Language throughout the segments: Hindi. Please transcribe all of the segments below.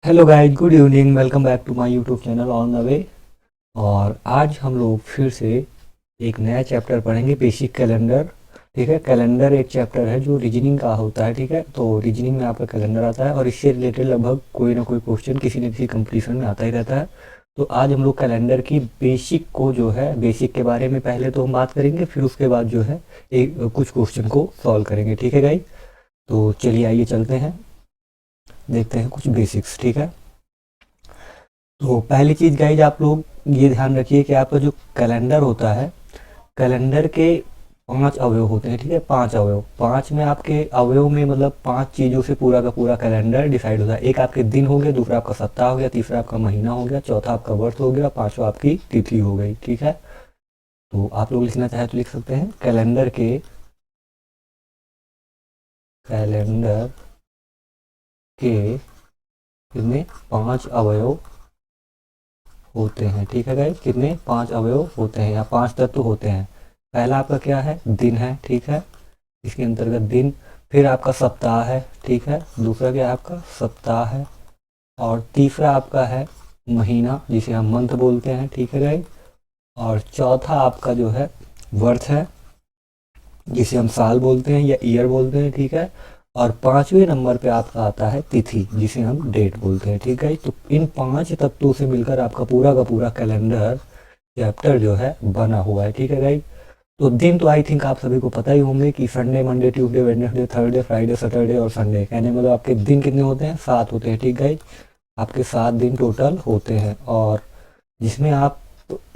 Hello guys, good evening. Welcome back to my YouTube channel on the way. और आज हम लोग फिर से एक नया चैप्टर पढ़ेंगे, बेसिक कैलेंडर। ठीक है, कैलेंडर एक चैप्टर है जो रीजनिंग का होता है। ठीक है, तो रीजनिंग में आपका कैलेंडर आता है और इससे रिलेटेड लगभग कोई ना कोई क्वेश्चन किसी न किसी कंपटीशन में आता ही रहता है। तो आज हम लोग कैलेंडर की बेसिक को जो है, बेसिक के बारे में पहले तो हम बात करेंगे, फिर उसके बाद जो है एक कुछ क्वेश्चन को सॉल्व करेंगे। ठीक है गाइस, तो चलिए आइए चलते हैं, देखते हैं कुछ बेसिक्स। ठीक है, तो पहली चीज गाइज आप लोग ये ध्यान रखिए कि आपका जो कैलेंडर होता है, कैलेंडर के 5 अवयव होते हैं। ठीक है, 5 अवयव, 5 में आपके अवयव में मतलब 5 चीजों से पूरा का पूरा कैलेंडर डिसाइड होता है। एक आपके दिन हो गए, दूसरा आपका सप्ताह हो गया, तीसरा आपका महीना हो गया, चौथा आपका वर्ष हो गया, पांचवा आपकी तिथि हो गई। ठीक है, तो आप लोग लिखना चाहे तो लिख सकते हैं, कैलेंडर के कितने 5 अवयव होते हैं। ठीक है गाइस, कितने 5 अवयव होते हैं या 5 तत्व होते हैं। पहला आपका क्या है, दिन है। ठीक है, इसके अंतर्गत दिन। फिर आपका सप्ताह है। ठीक है, दूसरा क्या है आपका सप्ताह है। और तीसरा आपका है महीना, जिसे हम मंथ बोलते हैं। ठीक है गाइस, और चौथा आपका जो है वर्ष है, जिसे हम साल बोलते हैं या ईयर बोलते हैं। ठीक है, और 5वें नंबर पे आपका आता है तिथि, जिसे हम डेट बोलते हैं। ठीक है, तो इन 5 तत्वों से मिलकर आपका पूरा का पूरा कैलेंडर चैप्टर जो है बना हुआ है। ठीक है गाइस, तो दिन तो आई थिंक आप सभी को पता ही होंगे कि Sunday, Monday, Tuesday, Wednesday, Thursday, Friday, Saturday और संडे। कहने मतलब आपके दिन कितने होते हैं, 7 होते हैं। ठीक गाइस, आपके 7 दिन टोटल होते हैं, और जिसमें आप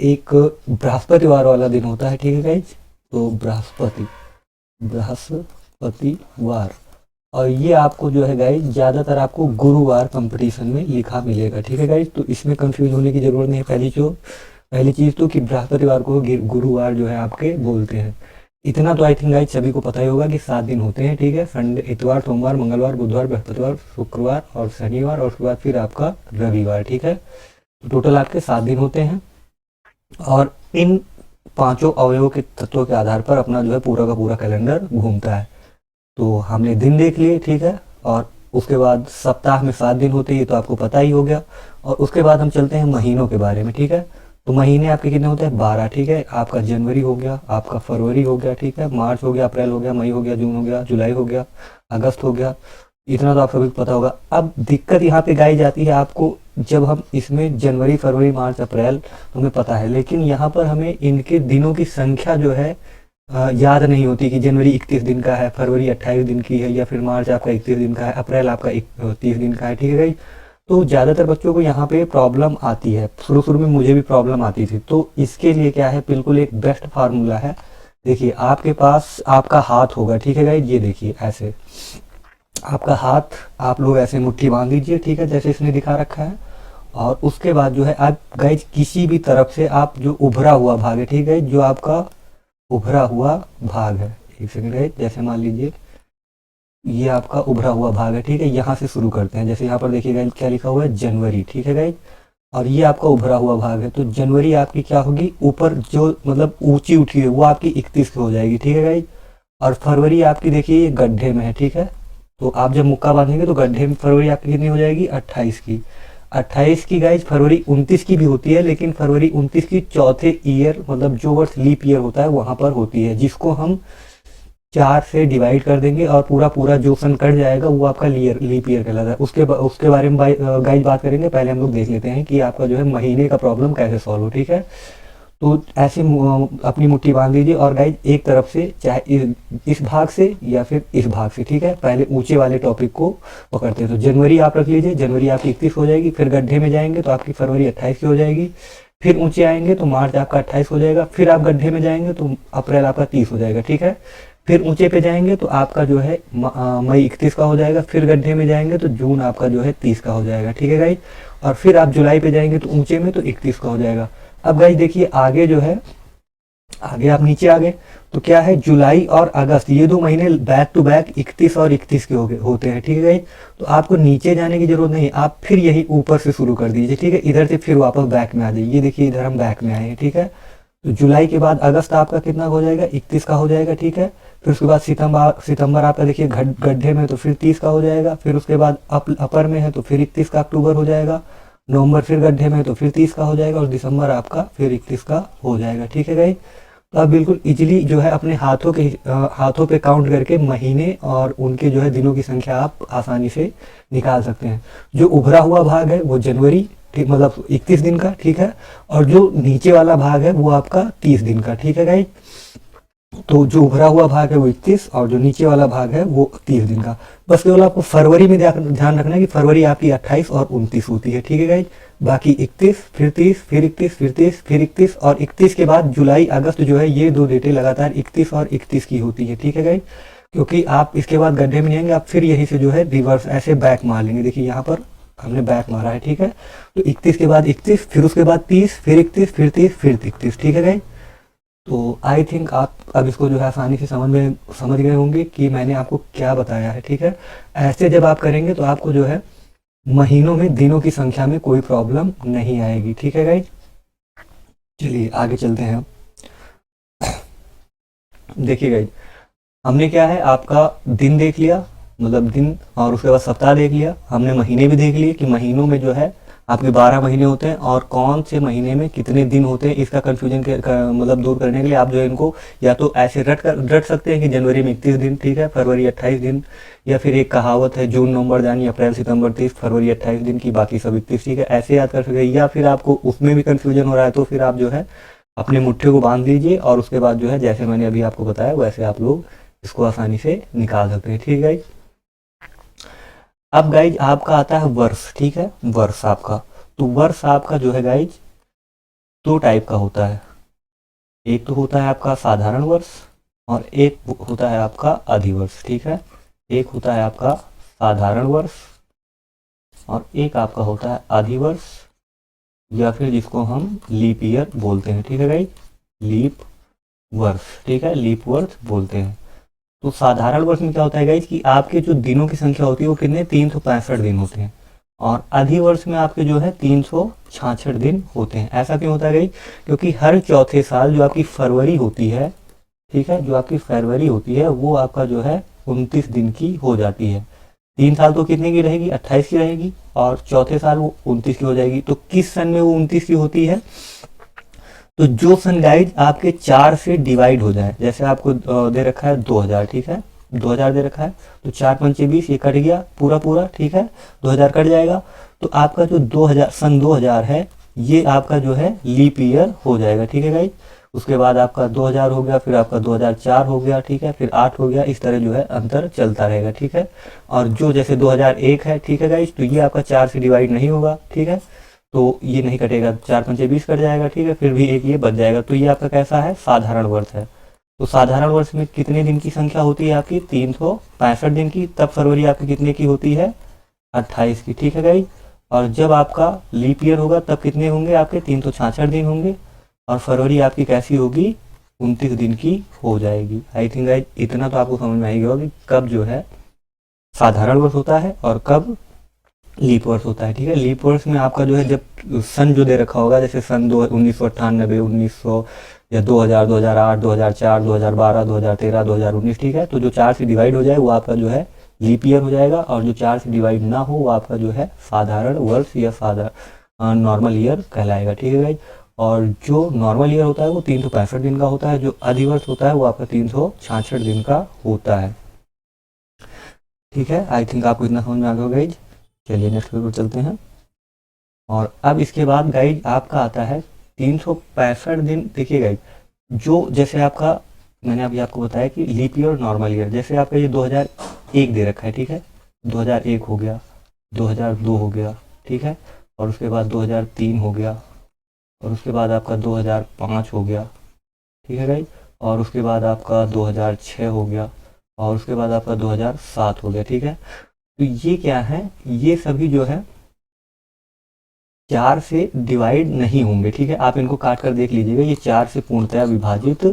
एक बृहस्पतिवार वाला दिन होता है। ठीक है गाइस, तो बृहस्पतिवार, और ये आपको जो है गाइज ज़्यादातर आपको गुरुवार कंपटीशन में लिखा मिलेगा। ठीक है गाइज, तो इसमें कंफ्यूज होने की ज़रूरत नहीं है। पहली चीज़ तो कि बृहस्पतिवार को गुरुवार जो है आपके बोलते हैं। इतना तो आई थिंक गाइज सभी को पता ही होगा कि 7 दिन होते हैं। ठीक है, संडे, इतवार, सोमवार, मंगलवार, बुधवार, बृहस्पतिवार, शुक्रवार और शनिवार, और उसके बाद फिर आपका रविवार। ठीक है, तो टोटल आपके 7 दिन होते हैं, और इन 5 अवयवों के तत्वों के आधार पर अपना जो है पूरा का पूरा कैलेंडर घूमता है। तो हमने दिन देख लिए। ठीक है, और उसके बाद सप्ताह में 7 दिन होते हैं, ये तो आपको पता ही हो गया। और उसके बाद हम चलते हैं महीनों के बारे में। ठीक है, तो महीने आपके कितने होते हैं, 12। ठीक है, आपका जनवरी हो गया, आपका फरवरी हो गया, ठीक है, मार्च हो गया, अप्रैल हो गया, मई हो गया, जून हो गया, जुलाई हो गया, अगस्त हो गया। इतना तो आप सभी को पता होगा। अब दिक्कत यहाँ पे गाई जाती है आपको, जब हम इसमें जनवरी, फरवरी, मार्च, अप्रैल तो हमें पता है, लेकिन यहाँ पर हमें इनके दिनों की संख्या जो है याद नहीं होती कि जनवरी 31 दिन का है, फरवरी 28 दिन की है, या फिर मार्च आपका 31 दिन का है, अप्रैल आपका 30 दिन का है। ठीक है भाई, तो ज़्यादातर बच्चों को यहाँ पे प्रॉब्लम आती है। शुरू शुरू में मुझे भी प्रॉब्लम आती थी। तो इसके लिए क्या है, बिल्कुल एक बेस्ट फार्मूला है। देखिए, आपके पास आपका हाथ होगा। ठीक है गाइज, ये देखिए ऐसे आपका हाथ, आप लोग ऐसे मुट्ठी बांध लीजिए। ठीक है, जैसे इसने दिखा रखा है। और उसके बाद जो है आप गाइज किसी भी तरफ से आप जो उभरा हुआ भाग है, ठीक है, जो आपका उभरा हुआ भाग है, एक सेकंड है, जैसे मान लीजिए ये आपका उभरा हुआ भाग है। ठीक है, यहाँ से शुरू करते हैं। जैसे यहाँ पर देखिए गाइज क्या लिखा हुआ है, जनवरी। ठीक है गाइज, और ये आपका उभरा हुआ भाग है, तो जनवरी आपकी क्या होगी, ऊपर जो मतलब ऊंची उठी है वो आपकी 31 की हो जाएगी। ठीक है गाइज, और फरवरी आपकी देखिए ये गड्ढे में है। ठीक है, तो आप जब मुक्का बांधेंगे तो गड्ढे में फरवरी आपकी कितनी हो जाएगी, 28 की। 28 की गाइज, फरवरी 29 की भी होती है, लेकिन फरवरी 29 की चौथे ईयर मतलब जो वर्ष लीप ईयर होता है वहां पर होती है, जिसको हम 4 से डिवाइड कर देंगे और पूरा पूरा जो सन कट जाएगा वो आपका लीप ईयर कहलाता है। उसके बारे में गाइज बात करेंगे। पहले हम लोग देख लेते हैं कि आपका जो है महीने का प्रॉब्लम कैसे सॉल्व हो। ठीक है, तो ऐसे अपनी मुट्ठी बांध लीजिए, और गाइज एक तरफ से चाहे इस भाग से या फिर इस भाग से। ठीक है, पहले ऊंचे वाले टॉपिक को पकड़ते हैं। तो जनवरी आप रख लीजिए, जनवरी आपकी 31 हो जाएगी। फिर गड्ढे में जाएंगे तो आपकी फरवरी 28 की हो जाएगी। फिर ऊंचे आएंगे तो मार्च आपका 28 हो जाएगा। फिर आप गड्ढे में जाएंगे तो अप्रैल आपका 30 हो जाएगा। ठीक है, फिर ऊंचे पे जाएंगे तो आपका जो है मई 31 का हो जाएगा। फिर गड्ढे में जाएंगे तो जून आपका जो है 30 का हो जाएगा। ठीक है गाइज, और फिर आप जुलाई पे जाएंगे तो ऊंचे में तो 31 का हो जाएगा। अब गाइज देखिए आगे जो है, आगे आप नीचे आ गए तो क्या है, जुलाई और अगस्त ये 2 महीने बैक टू बैक 31 और 31 के होते हैं। ठीक है गाइज, तो आपको नीचे जाने की जरूरत नहीं, आप फिर यही ऊपर से शुरू कर दीजिए। ठीक है, इधर से फिर वापस बैक में आ जाइए। ये देखिए इधर हम बैक में आए हैं। ठीक है, तो जुलाई के बाद अगस्त आपका कितना हो जाएगा, 31 का हो जाएगा, ठीक है। फिर उसके बाद सितंबर आपका देखिए गड्ढे में तो फिर 30 का हो जाएगा। फिर उसके बाद अपर में है तो फिर 31 का अक्टूबर हो जाएगा। नवंबर फिर गड्ढे में तो फिर 30 का हो जाएगा, और दिसंबर आपका फिर 31 का हो जाएगा, ठीक है गाइस। तो आप बिल्कुल इजीली जो है अपने हाथों पे काउंट करके महीने और उनके जो है दिनों की संख्या आप आसानी से निकाल सकते हैं। जो उभरा हुआ भाग है वो जनवरी, ठीक, मतलब 31 दिन का, ठीक है। और जो नीचे वाला भाग है वो आपका 30 दिन का, ठीक है गाइस। तो जो उभरा हुआ भाग है वो 31 और जो नीचे वाला भाग है वो 30 दिन का। बस केवल आपको फरवरी में ध्यान रखना है कि फरवरी आपकी 28 और 29 होती है, ठीक है गाइज। बाकी 31, फिर 30, फिर 31, फिर 30, फिर 31, और 31 के बाद जुलाई अगस्त जो है ये 2 डेटें लगातार 31 और 31 की होती है, ठीक है गाइज। क्योंकि आप इसके बाद गड्ढे में नहीं आएंगे, आप फिर यहीं से जो है रिवर्स ऐसे बैक मार लेंगे। देखिए यहाँ पर हमने बैक मारा है, ठीक है। तो 31 के बाद 31, फिर उसके बाद 30, फिर 31, फिर 30, फिर 31, ठीक है गाइज। तो आई थिंक आप अब इसको जो है आसानी से समझ गए होंगे कि मैंने आपको क्या बताया है, ठीक है। ऐसे जब आप करेंगे तो आपको जो है महीनों में दिनों की संख्या में कोई प्रॉब्लम नहीं आएगी, ठीक है गाइज। चलिए आगे चलते हैं। देखिए गाइज, हमने क्या है आपका दिन देख लिया, मतलब दिन, और उसके बाद सप्ताह देख लिया, हमने महीने भी देख लिए कि महीनों में जो है आपके 12 महीने होते हैं और कौन से महीने में कितने दिन होते हैं। इसका कंफ्यूजन मतलब दूर करने के लिए आप जो है इनको या तो ऐसे रट सकते हैं कि जनवरी में 31 दिन, ठीक है, फरवरी 28 दिन, या फिर एक कहावत है जून नवंबर यानी अप्रैल सितंबर 30, फरवरी 28 दिन की, बाकी सब 31, ठीक है, ऐसे याद कर सकते हैं। या फिर आपको उसमें भी कंफ्यूजन हो रहा है तो फिर आप जो है अपने मुट्ठे को बांध लीजिए और उसके बाद जो है जैसे मैंने अभी आपको बताया वैसे आप लोग इसको आसानी से निकाल सकते हैं, ठीक है। अब गाइज आपका आता है वर्ष, ठीक है, वर्ष आपका। तो वर्ष आपका जो है गाइज 2 टाइप का होता है। एक तो होता है आपका साधारण वर्ष और एक होता है आपका अधिवर्ष, ठीक है। एक होता है आपका साधारण वर्ष और एक आपका होता है अधिवर्ष, या फिर जिसको हम लीप ईयर बोलते हैं, ठीक है गाइज, लीप वर्ष, ठीक है, लीप वर्ष बोलते हैं। तो साधारण वर्ष में क्या होता है गाइज कि आपके जो दिनों की संख्या होती है वो कितने 365 दिन होते हैं, और अधिवर्ष में आपके जो है 366 दिन होते हैं। ऐसा क्यों होता है गाइज, क्योंकि हर चौथे साल जो आपकी फरवरी होती है, ठीक है, जो आपकी फरवरी होती है वो आपका जो है 29 दिन की हो जाती है। 3 साल तो कितने की रहेगी, 28 की रहेगी, और चौथे साल वो 29 की हो जाएगी। तो किस सन में वो 29 की होती है, तो जो सन गाइज आपके 4 से डिवाइड हो जाए, जैसे आपको दे रखा है 2000, ठीक है, 2000 दे रखा है, तो 4 पंचे 20, ये कट गया पूरा पूरा, ठीक है, 2000 कट जाएगा। तो आपका जो 2000 सन 2000 है ये आपका जो है लीप ईयर हो जाएगा, ठीक है गाइज। उसके बाद आपका 2000 हो गया, फिर आपका 2004 हो गया, ठीक है, फिर 8 हो गया, इस तरह जो है अंतर चलता रहेगा, ठीक है। और जो जैसे 2001 है, ठीक है गाइज, तो ये आपका 4 से डिवाइड नहीं होगा, ठीक है, तो ये नहीं कटेगा, 4 पंचे 20 कट जाएगा, ठीक है, फिर भी एक ये बच जाएगा। तो ये आपका कैसा है, साधारण वर्ष है। तो साधारण वर्ष में कितने दिन की संख्या होती है आपकी 365 दिन की, तब फरवरी आपकी कितने की होती है 28 की, ठीक है गाइज। और जब आपका लीप ईयर होगा तब कितने होंगे आपके 366 दिन होंगे, और फरवरी आपकी कैसी होगी 29 दिन की हो जाएगी। आई थिंक गाइज इतना तो आपको समझ में आएगा कि कब जो है साधारण वर्ष होता है और कब लीप वर्ष होता है, ठीक है। लीप वर्ष में आपका जो है जब सन जो दे रखा होगा, जैसे सन 1998, 1900 या 2000, 2008, 2004, 2012, 2013, 2019, ठीक है, तो जो 4 से डिवाइड हो जाए वो आपका जो है लीप ईयर हो जाएगा, और जो 4 से डिवाइड ना हो वो आपका जो है साधारण वर्ष या साधारण नॉर्मल ईयर कहलाएगा, ठीक है गाइज। और जो नॉर्मल ईयर होता है वो 365 दिन का होता है, जो अधिवर्ष होता है वो आपका 366 दिन का होता है, ठीक है। आई थिंक आपको इतना समझ में आ गया गाइज। चलिए नेक्स्ट पेपर चलते हैं। और अब इसके बाद गाइज आपका आता है 365 दिन। देखिए गाइज, जो जैसे आपका मैंने अभी आपको बताया कि लीप ईयर और नॉर्मल ईयर, जैसे आपका ये 2001 दे रखा है, ठीक है, 2001 हो गया, 2002 हो गया, ठीक है, और उसके बाद 2003 हो गया, और उसके बाद आपका 2005 हो गया, ठीक है गाइज, और उसके बाद आपका 2006 हो गया, और उसके बाद आपका 2007 हो गया, ठीक है। तो ये क्या है, ये सभी जो है 4 से डिवाइड नहीं होंगे, ठीक है, आप इनको काट कर देख लीजिएगा, ये 4 से पूर्णतया विभाजित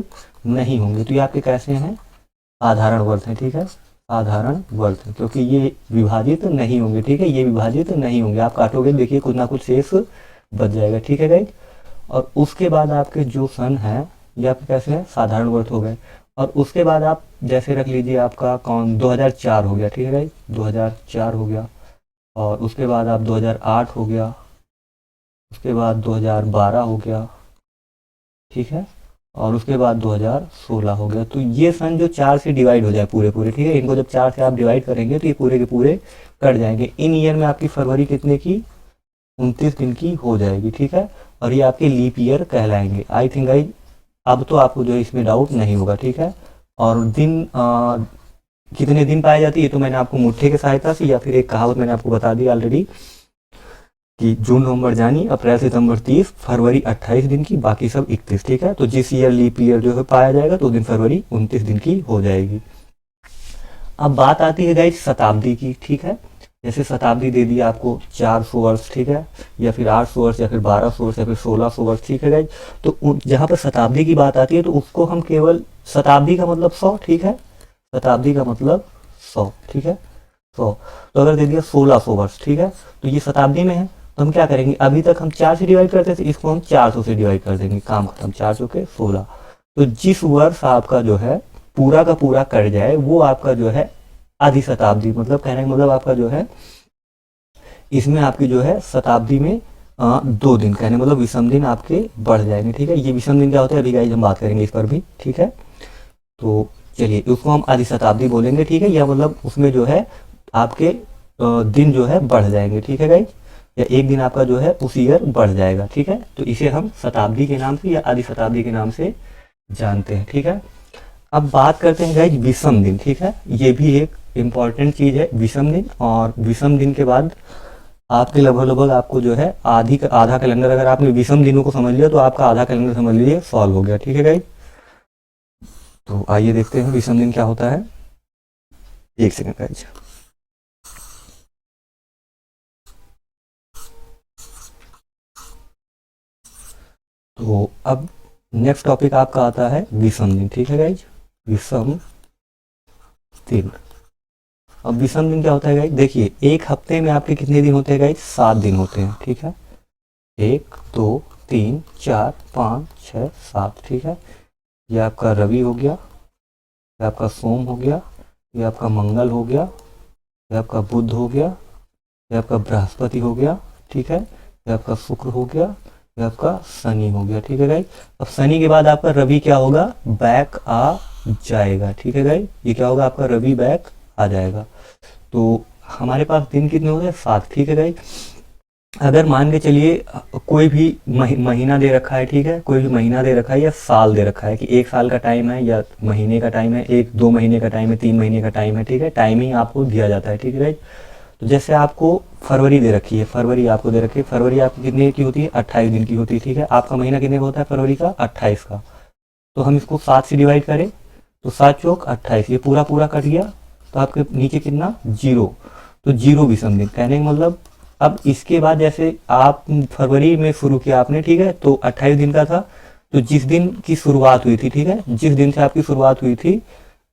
नहीं होंगे। तो ये आपके कैसे हैं, साधारण वर्ष हैं, ठीक है, साधारण वर्ष हैं, क्योंकि ये विभाजित नहीं होंगे, ठीक है, ये विभाजित नहीं होंगे। आप काटोगे देखिए कुछ ना कुछ शेष बच जाएगा, ठीक है गाइज। और उसके बाद आपके जो सन है ये आपके कैसे है, साधारण वर्ष हो गए। और उसके बाद आप जैसे रख लीजिए आपका कौन 2004 हो गया, ठीक है गाइज, 2004 हो गया। और उसके बाद आप 2008 हो गया, उसके बाद 2012 हो गया, ठीक है, और उसके बाद 2016 हो गया। तो ये सन जो 4 से डिवाइड हो जाए पूरे पूरे, ठीक है, इनको जब 4 से आप डिवाइड करेंगे तो ये पूरे के पूरे कट जाएंगे। इन ईयर में आपकी फरवरी कितने की, 29 दिन की हो जाएगी, ठीक है। और ये आपके लीप ईयर कहलाएंगे। आई थिंक गाइज अब तो आपको जो है इसमें डाउट नहीं होगा, ठीक है। और दिन कितने दिन पाए जाती है तो मैंने आपको मुट्ठे की सहायता से या फिर एक कहावत मैंने आपको बता दी ऑलरेडी कि जून नवंबर जानी, अप्रैल सितंबर 30, फरवरी 28 दिन की, बाकी सब 31, ठीक है। तो जिस ईयर लीप ईयर जो है पाया जाएगा तो उस दिन फरवरी 29 दिन की हो जाएगी। अब बात आती है गाइज शताब्दी की, ठीक है। जैसे शताब्दी दे दी आपको 400 वर्ष, ठीक है, या फिर 800 वर्ष या फिर 1200 वर्ष या फिर 1600 वर्ष, ठीक है गाइज। तो जहाँ पर शताब्दी की बात आती है तो उसको हम केवल, शताब्दी का मतलब 100, ठीक है, शताब्दी का मतलब 100, ठीक है, 100। तो अगर दे दिया 1600 वर्ष, ठीक है, तो ये शताब्दी में है। तो हम क्या करेंगे, अभी तक हम 4 से डिवाइड करते थे, इसको हम 400 से डिवाइड कर देंगे, काम खत्म, 400 के 16। तो जिस वर्ष आपका जो है पूरा का पूरा कट जाए वो आपका जो है आधी शताब्दी, मतलब कहने का मतलब आपका जो है इसमें आपकी जो है शताब्दी में 2 दिन, कहने मतलब विषम दिन आपके बढ़ जाएंगे, ठीक है। ये विषम दिन क्या होता है अभी गाइस हम बात करेंगे इस पर भी, ठीक है। तो चलिए उसको हम आधी शताब्दी बोलेंगे, ठीक है, या मतलब उसमें जो है आपके दिन जो है बढ़ जाएंगे, ठीक है गाइस, या एक दिन आपका जो है उस ईयर बढ़ जाएगा, ठीक है। तो इसे हम शताब्दी के नाम से या आधी शताब्दी के नाम से जानते हैं, ठीक है। अब बात करते हैं गाइस विषम दिन, ठीक है, ये भी एक इम्पॉर्टेंट चीज है विषम दिन। और विषम दिन के बाद आपके लगभग आपको जो है आधा कैलेंडर, अगर आपने विषम दिनों को समझ लिया तो आपका आधा कैलेंडर समझ लीजिए सॉल्व हो गया, ठीक है गाइस। तो आइए देखते हैं विषम दिन क्या होता है। एक सेकंड गाइस। तो अब नेक्स्ट टॉपिक आपका आता है विषम दिन, ठीक है गाइज, विषम दिन। अब विषम दिन क्या होता है गाइज, देखिए एक हफ्ते में आपके कितने दिन होते हैं गाइज, 7 दिन होते हैं, ठीक है, 1 2 3 4 5 6 7, ठीक है। ये आपका रवि हो गया, ये आपका सोम हो गया, ये आपका मंगल हो गया, ये आपका बुध हो गया, ये आपका बृहस्पति हो गया, ठीक है, ये आपका शुक्र हो गया, ये आपका शनि हो गया, ठीक है गाइस। अब शनि के बाद आपका रवि क्या होगा, बैक आ जाएगा, ठीक है गाइस, ये क्या होगा आपका रवि बैक आ जाएगा। तो हमारे पास दिन कितने हो गए, 7, ठीक है गाइस। अगर मान के चलिए कोई भी महीना दे रखा है, ठीक है, कोई भी महीना दे रखा है या साल दे रखा है कि 1 साल का टाइम है या महीने का टाइम है, 1-2 महीने का टाइम है, 3 महीने का टाइम है, ठीक है, टाइमिंग आपको दिया जाता है, ठीक है गाइस। तो जैसे आपको फरवरी दे रखी है, फरवरी आपको दे रखी है, फरवरी आपकी कितने की होती है, 28 दिन की होती है, ठीक है। आपका महीना कितने का होता है फरवरी का, 28 का। तो हम इसको 7 से डिवाइड करें तो 7 चौक 28, ये पूरा पूरा कट गया, तो आपके नीचे कितना 0, तो 0 विषम दिन, कहने का मतलब अब इसके बाद जैसे आप फरवरी में शुरू किया आपने, ठीक है, तो 28 दिन का था, तो जिस दिन की शुरुआत हुई थी, ठीक है, जिस दिन से आपकी शुरुआत हुई थी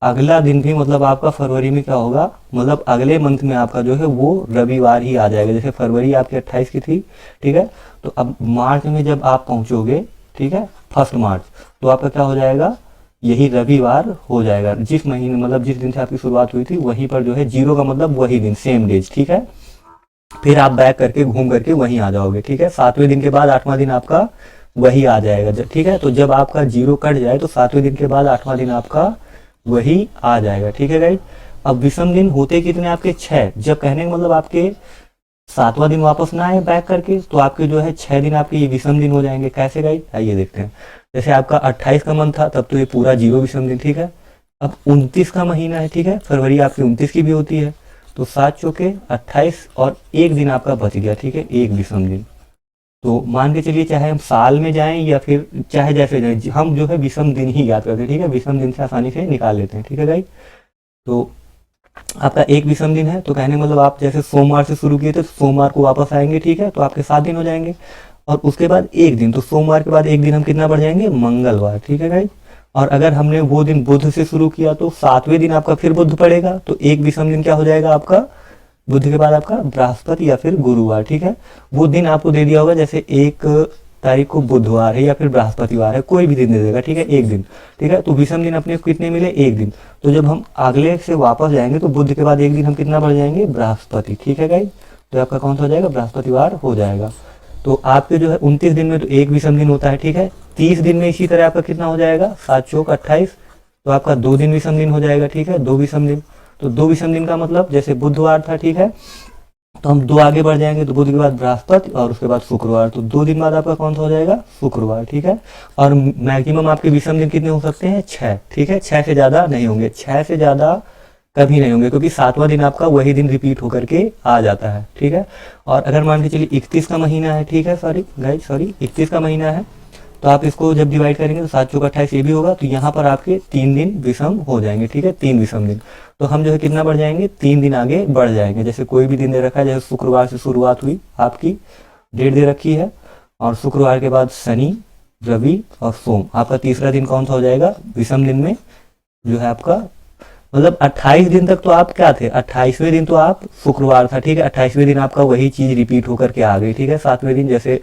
अगला दिन भी मतलब आपका फरवरी में क्या होगा, मतलब अगले मंथ में आपका जो है वो रविवार ही आ जाएगा। जैसे फरवरी आपकी 28 की थी, ठीक है, तो अब मार्च में जब आप पहुंचोगे, ठीक है, 1 मार्च, तो आपका क्या हो जाएगा, यही रविवार हो जाएगा। जिस महीने मतलब जिस दिन से आपकी शुरुआत हुई थी वहीं पर जो है 0 का मतलब वही दिन, सेम डेज, ठीक है। फिर आप बैक करके घूम करके वहीं आ जाओगे, ठीक है। 7वें दिन के बाद 8वां दिन आपका वही आ जाएगा, ठीक है। तो जब आपका 0 कट जाए तो 7वें दिन के बाद 8वां दिन आपका वही आ जाएगा, ठीक है गाइस। अब विषम दिन होते कितने आपके 6, जब कहने का मतलब आपके 7वां दिन वापस ना आए बैक करके तो आपके जो है 6 दिन आपके ये विषम दिन हो जाएंगे। कैसे गाइस, आइए देखते हैं। जैसे आपका 28 का मंथ था तब तो ये पूरा 0 विषम दिन, ठीक है। अब 29 का महीना है, ठीक है, फरवरी आपकी 29 की भी होती है, तो 7 चौके 28 और 1 दिन आपका बच गया, ठीक है, 1 विषम दिन। तो मान के चलिए चाहे हम साल में जाएं या फिर चाहे जैसे जाएं, हम जो है विषम दिन ही याद करते हैं, ठीक है, विषम दिन से आसानी से निकाल लेते हैं, ठीक है गाइस। तो आपका 1 विषम दिन है, तो कहने मतलब आप जैसे सोमवार से शुरू किए थे सोमवार को वापस आएंगे, ठीक है, तो आपके 7 दिन हो जाएंगे। और उसके बाद 1 दिन, तो सोमवार के बाद 1 दिन हम कितना बढ़ जाएंगे, मंगलवार, ठीक है गाइस। और अगर हमने वो दिन बुध से शुरू किया तो 7वें दिन आपका फिर बुध पड़ेगा, तो 1 विषम दिन क्या हो जाएगा आपका, बुध के बाद आपका बृहस्पति या फिर गुरुवार, ठीक है। वो दिन आपको दे दिया होगा, जैसे 1 तारीख को बुधवार है या फिर बृहस्पतिवार है, कोई भी दिन दे देगा, ठीक है, एक दिन, ठीक है। तो विषम दिन अपने को कितने मिले, एक दिन। तो जब हम अगले से वापस जाएंगे तो बुध के बाद एक दिन हम कितना बढ़ जाएंगे, बृहस्पति, ठीक है गाइस। तो आपका कौन सा हो जाएगा, बृहस्पतिवार हो जाएगा। तो आपके जो है 29 दिन में तो एक विषम दिन होता है, ठीक है। 30 दिन में इसी तरह आपका कितना हो जाएगा, 7 चौक 28, तो आपका 2 दिन विषम दिन हो जाएगा, ठीक है, 2 विषम दिन। तो 2 विषम दिन का मतलब जैसे बुधवार था, ठीक है, तो हम 2 आगे बढ़ जाएंगे, तो बुध के बाद बृहस्पति और उसके बाद शुक्रवार, तो 2 दिन बाद आपका कौन सा हो जाएगा, शुक्रवार, ठीक है। और मैक्सिमम आपके विषम दिन कितने हो सकते हैं, 6, ठीक है, 6 से ज्यादा नहीं होंगे, 6 से ज्यादा कभी नहीं होंगे, क्योंकि 7वां दिन आपका वही दिन रिपीट होकर के आ जाता है, ठीक है। और अगर मान के चलिए 31 का महीना है, ठीक है, सॉरी गाइस, सॉरी 31 का महीना है, तो आप इसको जब डिवाइड करेंगे तो 7 चौक 28 ये भी होगा, तो यहाँ पर आपके 3 दिन विषम हो जाएंगे, ठीक है, 3 विषम दिन। तो हम जो है कितना बढ़ जाएंगे, 3 दिन आगे बढ़ जाएंगे। जैसे कोई भी दिन दे रखा है, जैसे शुक्रवार से शुरुआत हुई आपकी, डेट दे रखी है, और शुक्रवार के बाद शनि, रवि और सोम, आपका तीसरा दिन कौन सा हो जाएगा, विषम दिन में जो है आपका, मतलब 28 दिन तक तो आप क्या थे, 28वें दिन तो आप शुक्रवार था, ठीक है, 28वें दिन आपका वही चीज रिपीट होकर के आ गई, ठीक है। 7वें दिन जैसे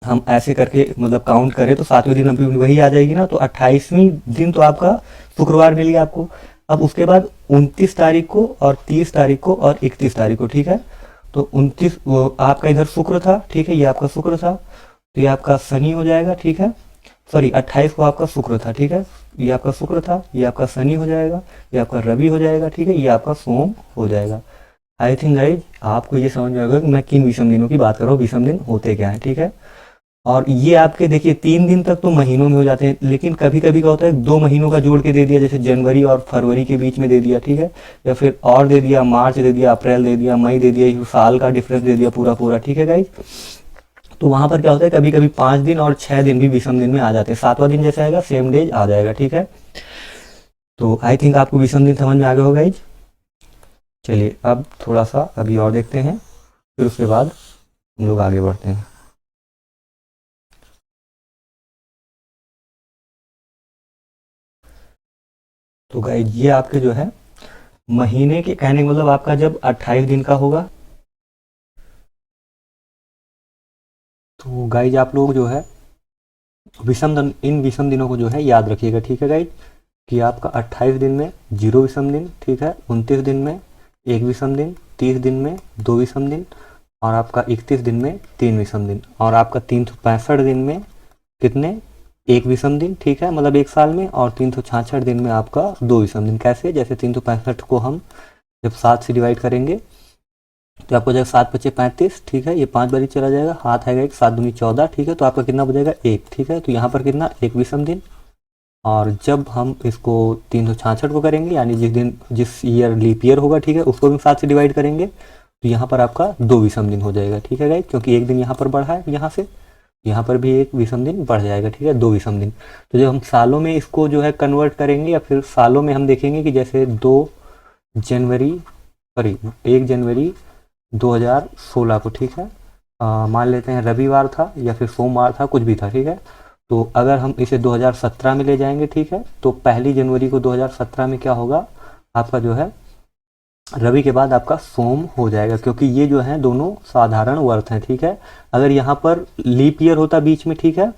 हम ऐसे करके मतलब काउंट करें तो 7वें दिन अभी वही आ जाएगी ना, तो 28वीं दिन तो आपका शुक्रवार मिल गया आपको। अब उसके बाद 29 तारीख को और 30 तारीख को और 31 तारीख को, ठीक है। तो 29 आपका इधर शुक्र था, ठीक है, ये आपका शुक्र था, तो ये आपका शनि हो जाएगा, ठीक है, सॉरी 28 को आपका शुक्र था, ठीक है, ये आपका शुक्र था, ये आपका शनि हो जाएगा, ये आपका रवि हो जाएगा, ठीक है, ये आपका सोम हो जाएगा। आई थिंक गाइज आपको ये समझ में आएगा कि मैं किन विषम दिनों की बात कर रहा हूँ, विषम दिन होते क्या है, ठीक है। और ये आपके देखिए 3 दिन तक तो महीनों में हो जाते हैं, लेकिन कभी कभी क्या होता है 2 महीनों का जोड़ के दे दिया, जैसे जनवरी और फरवरी के बीच में दे दिया, ठीक है, या फिर और दे दिया, मार्च दे दिया, अप्रैल दे दिया, मई दे दिया, साल का डिफरेंस दे दिया पूरा पूरा, ठीक है गाइज। तो वहां पर क्या होता है कभी कभी 5 दिन और 6 दिन भी विषम दिन में आ जाते हैं, 7वां दिन जैसे आएगा सेम डेज आ जाएगा, ठीक है। तो आई थिंक आपको विषम दिन समझ में आ गया होगा गाइज। चलिए अब थोड़ा सा अभी और देखते हैं, फिर उसके बाद हम लोग आगे बढ़ते हैं। तो गाइज ये आपके जो है महीने के कहने का मतलब आपका जब 28 दिन का होगा, तो गाइज आप लोग जो है विषम दिन, इन विषम दिनों को जो है याद रखिएगा, ठीक है गाइज, कि आपका 28 दिन में 0 विषम दिन, ठीक है, 29 दिन में 1 विषम दिन, 30 दिन में 2 विषम दिन, और आपका 31 दिन में 3 विषम दिन, और आपका 365 दिन में कितने, 1 विषम दिन, ठीक है, मतलब एक साल में, और 366 दिन में आपका 2 विषम दिन। कैसे, जैसे 365 को हम जब 7 से डिवाइड करेंगे तो आपको जाएगा 7 × 5 = 35, ठीक है, ये 5 बारी चला जाएगा, हाथ आएगा 1, 7 दूनी 14, ठीक है, तो आपका कितना बचेगा 1, ठीक है। तो यहाँ पर कितना, 1 विषम दिन। और जब हम इसको 366 को करेंगे, यानी जिस ईयर लीप ईयर होगा, ठीक है, उसको भी 7 से डिवाइड करेंगे, तो यहाँ पर आपका 2 विषम दिन हो जाएगा, ठीक है गाइस, क्योंकि एक दिन यहाँ पर बढ़ा है, यहाँ से यहाँ पर भी 1 विषम दिन बढ़ जाएगा, ठीक है, 2 विषम दिन। तो जब हम सालों में इसको जो है कन्वर्ट करेंगे, या फिर सालों में हम देखेंगे कि जैसे 1 जनवरी 2016 को, ठीक है, मान लेते हैं रविवार था या फिर सोमवार था, कुछ भी था, ठीक है। तो अगर हम इसे 2017 में ले जाएंगे, ठीक है, तो 1 जनवरी को 2017 में क्या होगा, आपका जो है रवि के बाद आपका सोम हो जाएगा, क्योंकि ये जो है दोनों साधारण वर्ष हैं, ठीक है। अगर यहाँ पर लीप ईयर होता बीच में, ठीक है,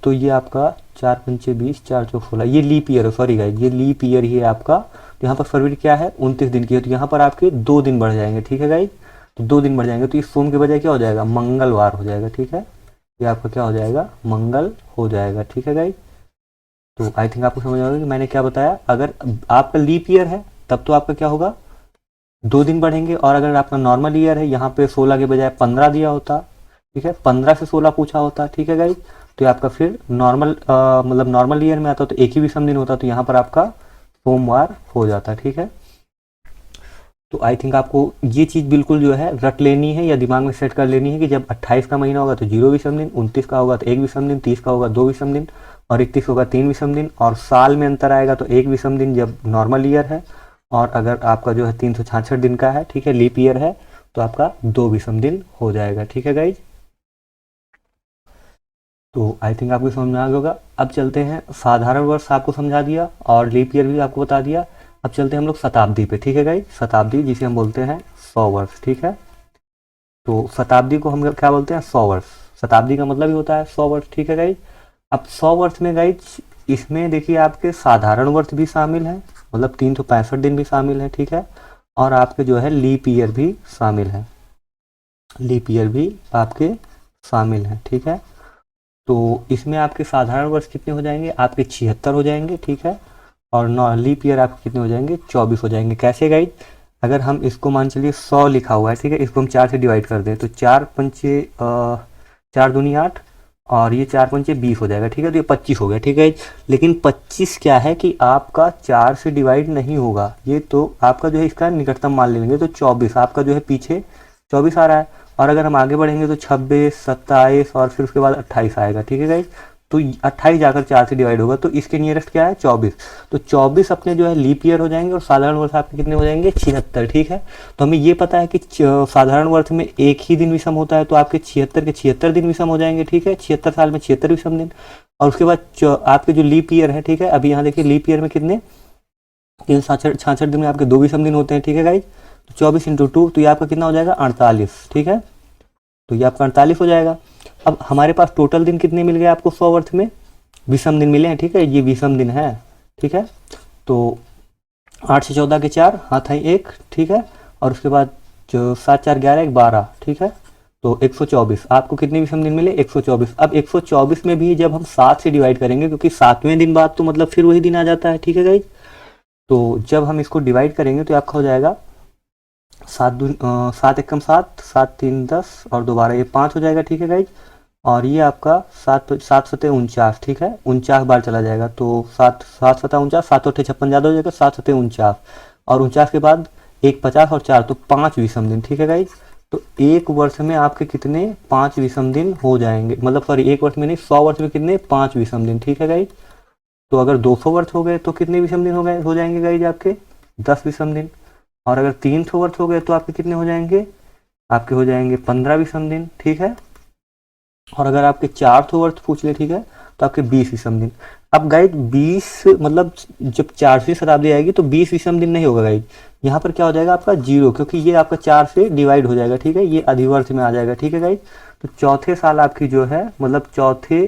तो ये आपका 4 × 5 = 20, 4 × 4 = 16, ये लीप ईयर है, सॉरी गाइस, ये लीप ईयर ही है आपका। तो यहाँ पर फरवरी क्या है, 29 दिन की है, तो यहाँ पर आपके 2 दिन बढ़ जाएंगे, ठीक है गाइस, तो 2 दिन बढ़ जाएंगे, तो इस सोम के बजाय क्या हो जाएगा, मंगलवार हो जाएगा, ठीक है, ये आपका क्या हो जाएगा, मंगल हो जाएगा, ठीक है गाइस। तो आई थिंक आपको समझ आएगा कि मैंने क्या बताया। अगर आपका लीप ईयर है तब तो आपका क्या होगा, 2 दिन बढ़ेंगे, और अगर आपका नॉर्मल ईयर है, यहाँ पे 16 के बजाय 15 दिया होता, ठीक है, 15 से 16 पूछा होता, ठीक है गाइस, तो आपका फिर नॉर्मल मतलब नॉर्मल ईयर में आता तो 1 ही विषम दिन होता, तो यहाँ पर आपका सोमवार हो जाता, ठीक है। तो आई थिंक आपको ये चीज़ बिल्कुल जो है रट लेनी है या दिमाग में सेट कर लेनी है कि जब 28 का महीना होगा तो 0 विषम दिन, 29 का होगा तो 1 विषम दिन, 30 का होगा 2 विषम दिन, और 31 होगा 3 विषम दिन, और साल में अंतर आएगा तो 1 विषम दिन जब नॉर्मल ईयर है, और अगर आपका जो है 366 दिन का है, ठीक है, लीप ईयर है, तो आपका 2 विषम दिन हो जाएगा, ठीक है गाइज। तो आई थिंक आपको समझ में आ गया होगा। अब चलते हैं, साधारण वर्ष आपको समझा दिया और लीप ईयर भी आपको बता दिया। अब चलते हैं हम लोग शताब्दी पे, ठीक है गाइज, शताब्दी जिसे हम बोलते हैं 100 वर्ष, ठीक है। तो शताब्दी को हम क्या बोलते हैं, 100 वर्ष। शताब्दी का मतलब ही होता है 100 वर्ष, ठीक है गाइज। अब 100 वर्ष में गाइज इसमें देखिए आपके साधारण वर्ष भी शामिल है, मतलब 365 दिन भी शामिल है, ठीक है। और आपके जो है लीप ईयर भी शामिल है, लीप ईयर भी आपके शामिल है, ठीक है। तो इसमें आपके साधारण वर्ष कितने हो जाएंगे, आपके 76 हो जाएंगे, ठीक है। और नौ लीप ईयर आपके कितने हो जाएंगे, 24 हो जाएंगे। कैसे गाइज, अगर हम इसको मान चलिए 100 लिखा हुआ है, ठीक है, इसको हम 4 से डिवाइड कर दें तो 4 पंचे 4 दूनी 8 और ये 4 पंचे 20 हो जाएगा, ठीक है। तो ये 25 हो गया, ठीक है। लेकिन 25 क्या है कि आपका 4 से डिवाइड नहीं होगा, ये तो आपका जो है इसका निकटतम मान लेंगे, तो 24 आपका जो है पीछे 24 आ रहा है। और अगर हम आगे बढ़ेंगे तो 26, 27 और फिर उसके बाद 28 आएगा, ठीक है गाइज। तो 28 जाकर 4 से डिवाइड होगा, तो इसके नियरेस्ट क्या है 24। तो 24 अपने जो है लीप ईयर हो जाएंगे और साधारण वर्ष आपके कितने हो जाएंगे 76, ठीक है। तो हमें ये पता है कि साधारण वर्ष में एक ही दिन विषम होता है, तो आपके 76 के 76 दिन विषम हो जाएंगे, ठीक है। 76 साल में 76 विषम दिन। और उसके बाद आपके जो लीप ईयर है, ठीक है, अभी यहाँ देखिए लीप ईयर में कितने 366 दिन में आपके 2 विषम दिन होते हैं, ठीक है गाइज। तो 24 इंटू 2 तो ये आपका कितना हो जाएगा 48, ठीक है। तो ये आपका 48 हो जाएगा। अब हमारे पास टोटल दिन कितने मिल गए आपको 100 वर्ष में, विषम दिन मिले हैं, ठीक है, ये विषम दिन है, ठीक है। तो 8 से 14 के 4 हाथ आई 1, ठीक है। और उसके बाद जो 7 4 11 1 12, ठीक है। तो 124 आपको कितने विषम दिन मिले 124। अब 124 में भी जब हम 7 से डिवाइड करेंगे, क्योंकि 7वें दिन बाद तो मतलब फिर वही दिन आ जाता है, ठीक है गाइज। तो जब हम इसको डिवाइड करेंगे तो आपका हो जाएगा 7 एकम 7, 7 3 10 और दोबारा ये 5 हो जाएगा, ठीक है गाइज। और ये आपका 7 सते 49, ठीक है, 49 बार चला जाएगा। तो 7 7 सता 49, 7 अट्ठे 56 ज़्यादा हो जाएगा, 7 सते 49 और 49 के बाद 1 50 और 4 तो 5 विषम दिन, ठीक है गाइज। तो एक वर्ष में आपके कितने 5 विषम दिन हो जाएंगे, मतलब सॉरी एक वर्ष में नहीं 100 वर्ष में कितने 5 विषम दिन, ठीक है गाइज। तो अगर 200 वर्ष हो गए तो कितने विषम दिन हो जाएंगे गाइज आपके 10 विषम दिन। और अगर 300 वर्ष हो गए तो आपके कितने हो जाएंगे, आपके हो जाएंगे 15 विषम दिन, ठीक है। और अगर आपके 400 वर्ष पूछ ले, ठीक है, तो आपके 20 विषम दिन। अब गाइड 20 मतलब जब 4वीं शताब्दी आएगी तो 20 विषम दिन नहीं होगा गाइड, यहाँ पर क्या हो जाएगा आपका 0, क्योंकि ये आपका 4 से डिवाइड हो जाएगा, ठीक है, ये अधिवर्ष में आ जाएगा, ठीक है गाइड। तो चौथे साल आपकी जो है मतलब चौथे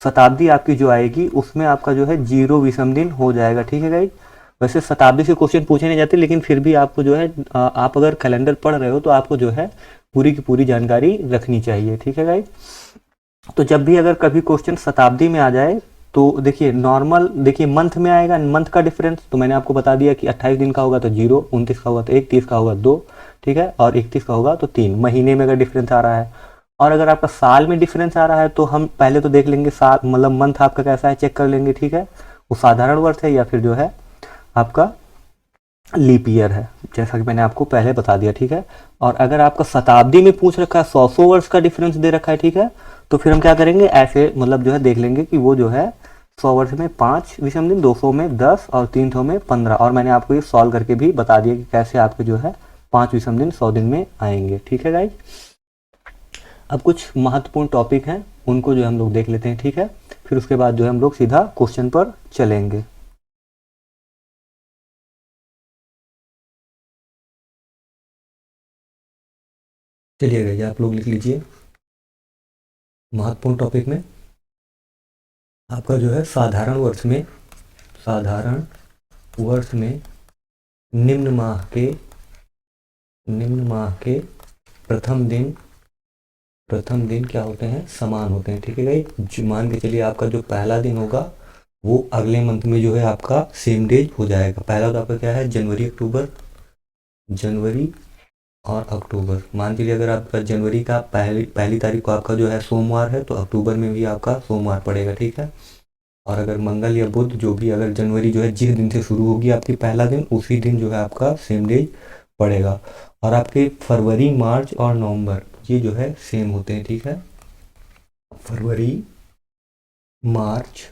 शताब्दी आपकी जो आएगी उसमें आपका जो है 0 विषम दिन हो जाएगा, ठीक है गाइड। वैसे शताब्दी से क्वेश्चन पूछे नहीं जाते, लेकिन फिर भी आपको जो है आप अगर कैलेंडर पढ़ रहे हो तो आपको जो है पूरी की पूरी जानकारी रखनी चाहिए, ठीक है गाइज। तो जब भी अगर कभी क्वेश्चन शताब्दी में आ जाए तो देखिए नॉर्मल, देखिए मंथ में आएगा, मंथ का डिफरेंस तो मैंने आपको बता दिया कि 28 दिन का होगा तो 0, 29 का होगा तो 1, 30 का होगा 2, ठीक है, और 31 का होगा तो 3। महीने में अगर डिफरेंस आ रहा है और अगर आपका साल में डिफरेंस आ रहा है तो हम पहले तो देख लेंगे साल मतलब मंथ आपका कैसा है चेक कर लेंगे, ठीक है, वो साधारण वर्ष है या फिर जो है आपका लीप ईयर है, जैसा कि मैंने आपको पहले बता दिया, ठीक है। और अगर आपका शताब्दी में पूछ रखा है 100 वर्ष का डिफरेंस दे रखा है, ठीक है, तो फिर हम क्या करेंगे ऐसे मतलब जो है देख लेंगे कि वो जो है 100 वर्ष में 5 विषम दिन, 200 में 10 और 300 में 15। और मैंने आपको ये सॉल्व करके भी बता दिया कि कैसे आपके जो है 5 विषम दिन 100 दिन में आएंगे, ठीक है गाइज। अब कुछ महत्वपूर्ण टॉपिक हैं उनको जो हम लोग देख लेते हैं, ठीक है, फिर उसके बाद जो है हम लोग सीधा क्वेश्चन पर चलेंगे। चलिए गाइज आप लोग लिख लीजिए महत्वपूर्ण टॉपिक में आपका जो है साधारण वर्ष में निम्न माह के प्रथम दिन क्या होते हैं समान होते हैं, ठीक है गाइज। मान के चलिए आपका जो पहला दिन होगा वो अगले मंथ में जो है आपका सेम डे हो जाएगा। पहला तो आपका क्या है जनवरी और अक्टूबर। मान लीजिए अगर आपका जनवरी का पहली तारीख को आपका जो है सोमवार है तो अक्टूबर में भी आपका सोमवार पड़ेगा, ठीक है। और अगर मंगल या बुध जो भी अगर जनवरी जो है जिस दिन से शुरू होगी आपकी पहला दिन उसी दिन जो है आपका सेम डे पड़ेगा। और आपके फरवरी मार्च और नवंबर ये जो है सेम होते हैं, ठीक है, फरवरी मार्च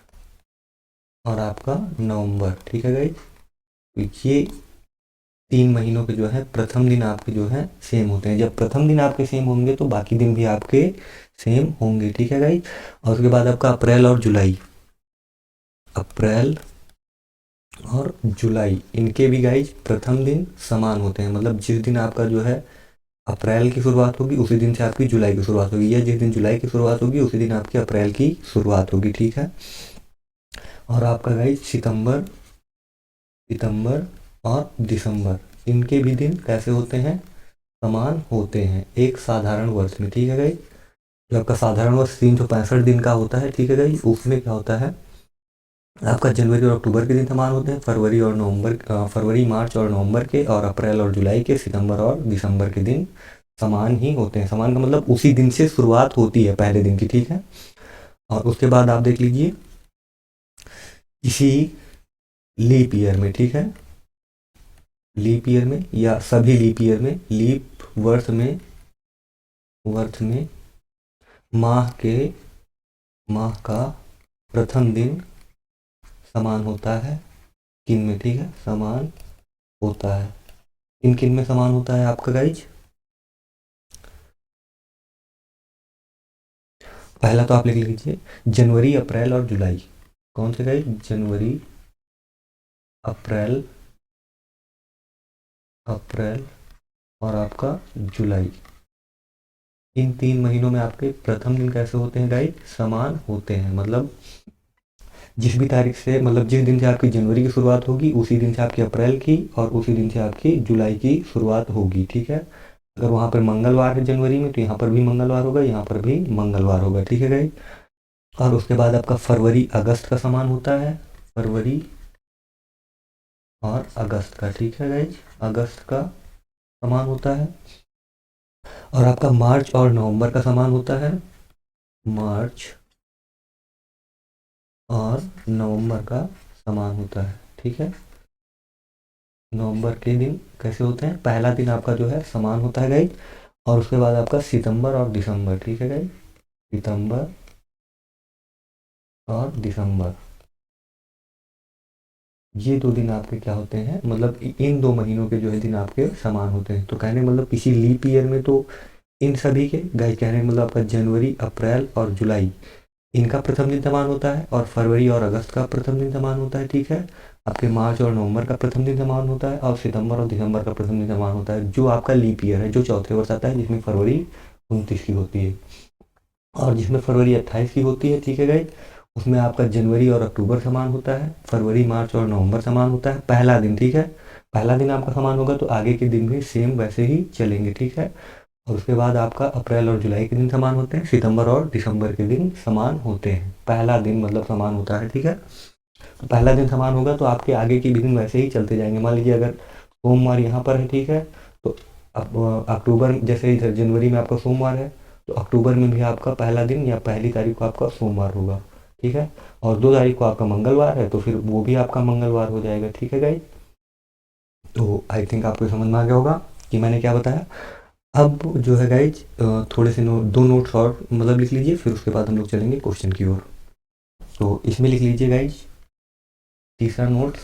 और आपका नवंबर, ठीक है गाइज। तो ये 3 महीनों के जो है प्रथम दिन आपके जो है सेम होते हैं। जब प्रथम दिन आपके सेम होंगे तो बाकी दिन भी आपके सेम होंगे, ठीक है गाइज। और उसके बाद आपका अप्रैल और जुलाई इनके भी गाइज प्रथम दिन समान होते हैं, मतलब जिस दिन आपका जो है अप्रैल की शुरुआत होगी उसी दिन से आपकी जुलाई की शुरुआत होगी, या जिस दिन जुलाई की शुरुआत होगी उसी दिन आपकी अप्रैल की शुरुआत होगी, ठीक है। और आपका गाइज सितंबर सितंबर और दिसंबर, इनके भी दिन कैसे होते हैं, समान होते हैं एक साधारण वर्ष में, ठीक है गाइज। जो आपका साधारण वर्ष 365 दिन का होता है, ठीक है गाइज, उसमें क्या होता है, आपका जनवरी और अक्टूबर के दिन समान होते हैं, फरवरी मार्च और नवंबर के, और अप्रैल और जुलाई के, सितंबर और दिसंबर के दिन समान ही होते हैं। समान का मतलब उसी दिन से शुरुआत होती है पहले दिन की, ठीक है। और उसके बाद आप देख लीजिए इसी लीप ईयर में, ठीक है, लीप ईयर में या सभी लीप ईयर में, लीप वर्ष में माह का प्रथम दिन समान होता है किन में, ठीक है, समान होता है किन में समान होता है आपका गाइज। पहला तो आप लिख लीजिए जनवरी अप्रैल और जुलाई, कौन से गाइज, जनवरी अप्रैल और आपका जुलाई, इन 3 महीनों में आपके प्रथम दिन कैसे होते हैं गाइज, समान होते हैं। मतलब जिस भी तारीख से, मतलब जिस दिन से आपकी जनवरी की शुरुआत होगी उसी दिन से आपकी अप्रैल की, और उसी दिन से आपकी जुलाई की शुरुआत होगी, ठीक है। अगर वहाँ पर मंगलवार है जनवरी में तो यहाँ पर भी मंगलवार होगा, यहाँ पर भी मंगलवार होगा, ठीक है गाइज। और उसके बाद आपका फरवरी अगस्त का समान होता है, फरवरी और अगस्त का, ठीक है गाइज, अगस्त का समान होता है। और आपका मार्च और नवंबर का समान होता है, मार्च और नवंबर का समान होता है, ठीक है। नवंबर के दिन कैसे होते हैं, पहला दिन आपका जो है समान होता है गाइज। और उसके बाद आपका सितंबर और दिसंबर, ठीक है गाइज, सितंबर और दिसंबर, ये 2 दिन आपके क्या होते हैं, मतलब इन 2 महीनों के जो है दिन आपके समान होते हैं। तो कहने मतलब किसी लीप ईयर में तो इन सभी के गाइज, कहने मतलब आपका जनवरी अप्रैल और जुलाई, इनका प्रथम दिन समान होता है, और फरवरी और अगस्त का प्रथम दिन समान होता है, ठीक है। आपके मार्च और नवंबर का प्रथम दिन समान होता है, और सितंबर और दिसंबर का प्रथम दिन समान होता है, जो आपका लीप ईयर है, जो चौथे वर्ष आता है, जिसमें फरवरी 29 की होती है और जिसमें फरवरी 28 की होती है, ठीक है गाइज। उसमें आपका जनवरी और अक्टूबर समान होता है, फरवरी मार्च और नवंबर समान होता है पहला दिन, ठीक है। पहला दिन आपका समान होगा तो आगे के दिन भी सेम वैसे ही चलेंगे, ठीक है। और उसके बाद आपका अप्रैल और जुलाई के दिन समान होते हैं, सितंबर और दिसंबर के दिन समान होते हैं, पहला दिन मतलब समान होता है, ठीक है। तो पहला दिन समान होगा तो आपके आगे के भी दिन वैसे ही चलते जाएंगे। मान लीजिए अगर सोमवार यहाँ पर है, ठीक है, तो अब अक्टूबर, जैसे इधर जनवरी में आपका सोमवार है तो अक्टूबर में भी आपका पहला दिन या पहली तारीख को आपका सोमवार होगा, ठीक है। और 2 तारीख को आपका मंगलवार है तो फिर वो भी आपका मंगलवार हो जाएगा, ठीक है गाइज। तो आई थिंक आपको समझ में आ गया होगा कि मैंने क्या बताया। अब जो है गाइज थोड़े से 2 नोट्स और मतलब लिख लीजिए, फिर उसके बाद हम लोग चलेंगे क्वेश्चन की ओर। तो इसमें लिख लीजिए गाइज तीसरा नोट्स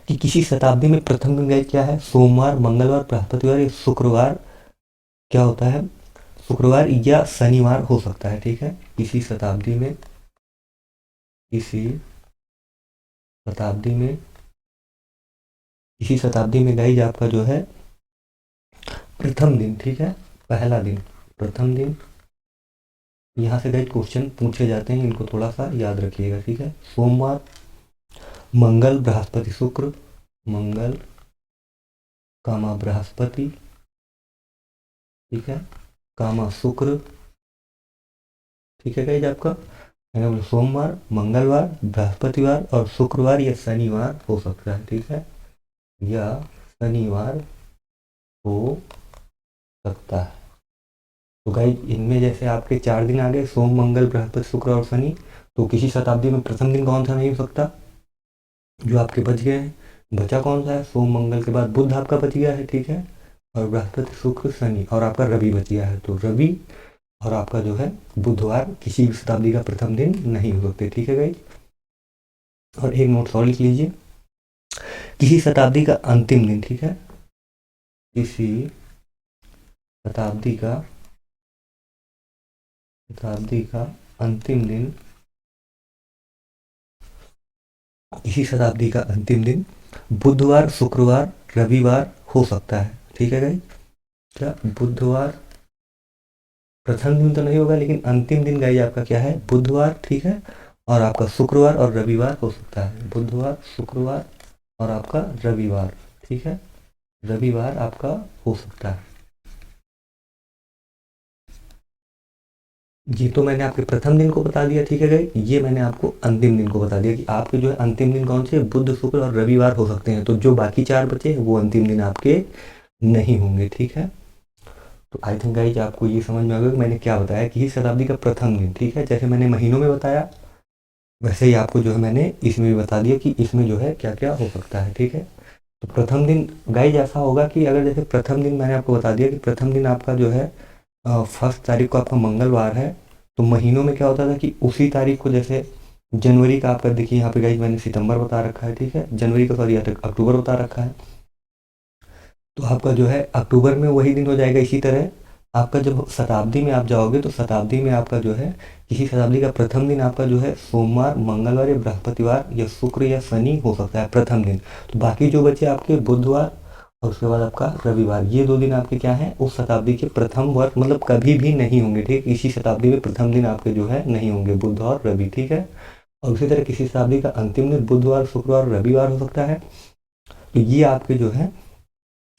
कि किसी शताब्दी में प्रथम दिन गाइज क्या है, सोमवार, मंगलवार, बृहस्पतिवार या शुक्रवार क्या होता है, शुक्रवार या शनिवार हो सकता है, ठीक है। किसी शताब्दी में गाइज आपका जो है प्रथम दिन, ठीक है, पहला दिन, प्रथम दिन, यहाँ से गाइज क्वेश्चन पूछे जाते हैं, इनको थोड़ा सा याद रखिएगा, ठीक है। सोमवार, मंगल, बृहस्पति, शुक्र, मंगल कामा बृहस्पति, ठीक है, कामा शुक्र, ठीक है गाइज। आपका सोमवार, मंगलवार, बृहस्पतिवार और शुक्रवार या शनिवार हो सकता है, ठीक है, या शनिवार हो सकता है। तो गाइज इनमें जैसे आपके 4 दिन आ गए, सोम, मंगल, बृहस्पति, शुक्र और शनि, तो किसी शताब्दी में प्रथम दिन कौन सा नहीं हो सकता, जो आपके बच गए हैं। बचा कौन सा है, सोम मंगल के बाद बुध आपका बच गया है, ठीक है, और बृहस्पति, शुक्र, शनि, और आपका रवि बच गया है। तो रवि और आपका जो है बुधवार किसी भी शताब्दी का प्रथम दिन नहीं हो सकते, ठीक है गाइज। और एक नोट और लिख लीजिए, किसी शताब्दी का अंतिम दिन, ठीक है, किसी शताब्दी का अंतिम दिन, किसी शताब्दी का अंतिम दिन बुधवार, शुक्रवार, रविवार हो सकता है, ठीक है गाइज। क्या बुधवार प्रथम दिन तो नहीं होगा, लेकिन अंतिम दिन गाइज आपका क्या है, बुधवार, ठीक है। और आपका शुक्रवार और रविवार हो सकता है, बुधवार, शुक्रवार और आपका रविवार, ठीक है, रविवार आपका हो सकता है। जी, तो मैंने आपके प्रथम दिन को बता दिया, ठीक है गाइज। ये मैंने आपको अंतिम दिन को बता दिया कि आपके जो है अंतिम दिन कौन से, बुध, शुक्र और रविवार हो सकते हैं। तो जो बाकी 4 बचे हैं वो अंतिम दिन आपके नहीं होंगे, ठीक है। तो आई थिंक गाइज आपको ये समझ में आ गया कि मैंने क्या बताया कि शताब्दी का प्रथम दिन, ठीक है। जैसे मैंने महीनों में बताया वैसे ही आपको जो है मैंने इसमें भी बता दिया कि इसमें जो है क्या क्या हो सकता है, ठीक है। तो प्रथम दिन गाइज ऐसा होगा कि अगर जैसे प्रथम दिन मैंने आपको बता दिया कि प्रथम दिन आपका जो है 1 तारीख को आपका मंगलवार है। तो महीनों में क्या होता था कि उसी तारीख को, जैसे जनवरी का आपका देखिए यहाँ पे गाइज मैंने सितंबर बता रखा है, ठीक है, जनवरी का सॉरी अक्टूबर बता रखा है। तो आपका जो है अक्टूबर में वही दिन हो जाएगा। इसी तरह आपका जब शताब्दी में आप जाओगे तो शताब्दी में आपका जो है किसी शताब्दी का प्रथम दिन आपका जो है सोमवार, मंगलवार या बृहस्पतिवार या शुक्र या शनि हो सकता है प्रथम दिन। तो बाकी जो बचे आपके बुधवार और उसके बाद आपका रविवार, ये 2 दिन आपके क्या हैं, उस शताब्दी के प्रथम वर्ष मतलब कभी भी नहीं होंगे, ठीक। इसी शताब्दी में प्रथम दिन आपके जो है नहीं होंगे, बुध और रवि, ठीक है। और उसी तरह किसी शताब्दी का अंतिम दिन बुधवार, शुक्रवार, रविवार हो सकता है। तो ये आपके जो है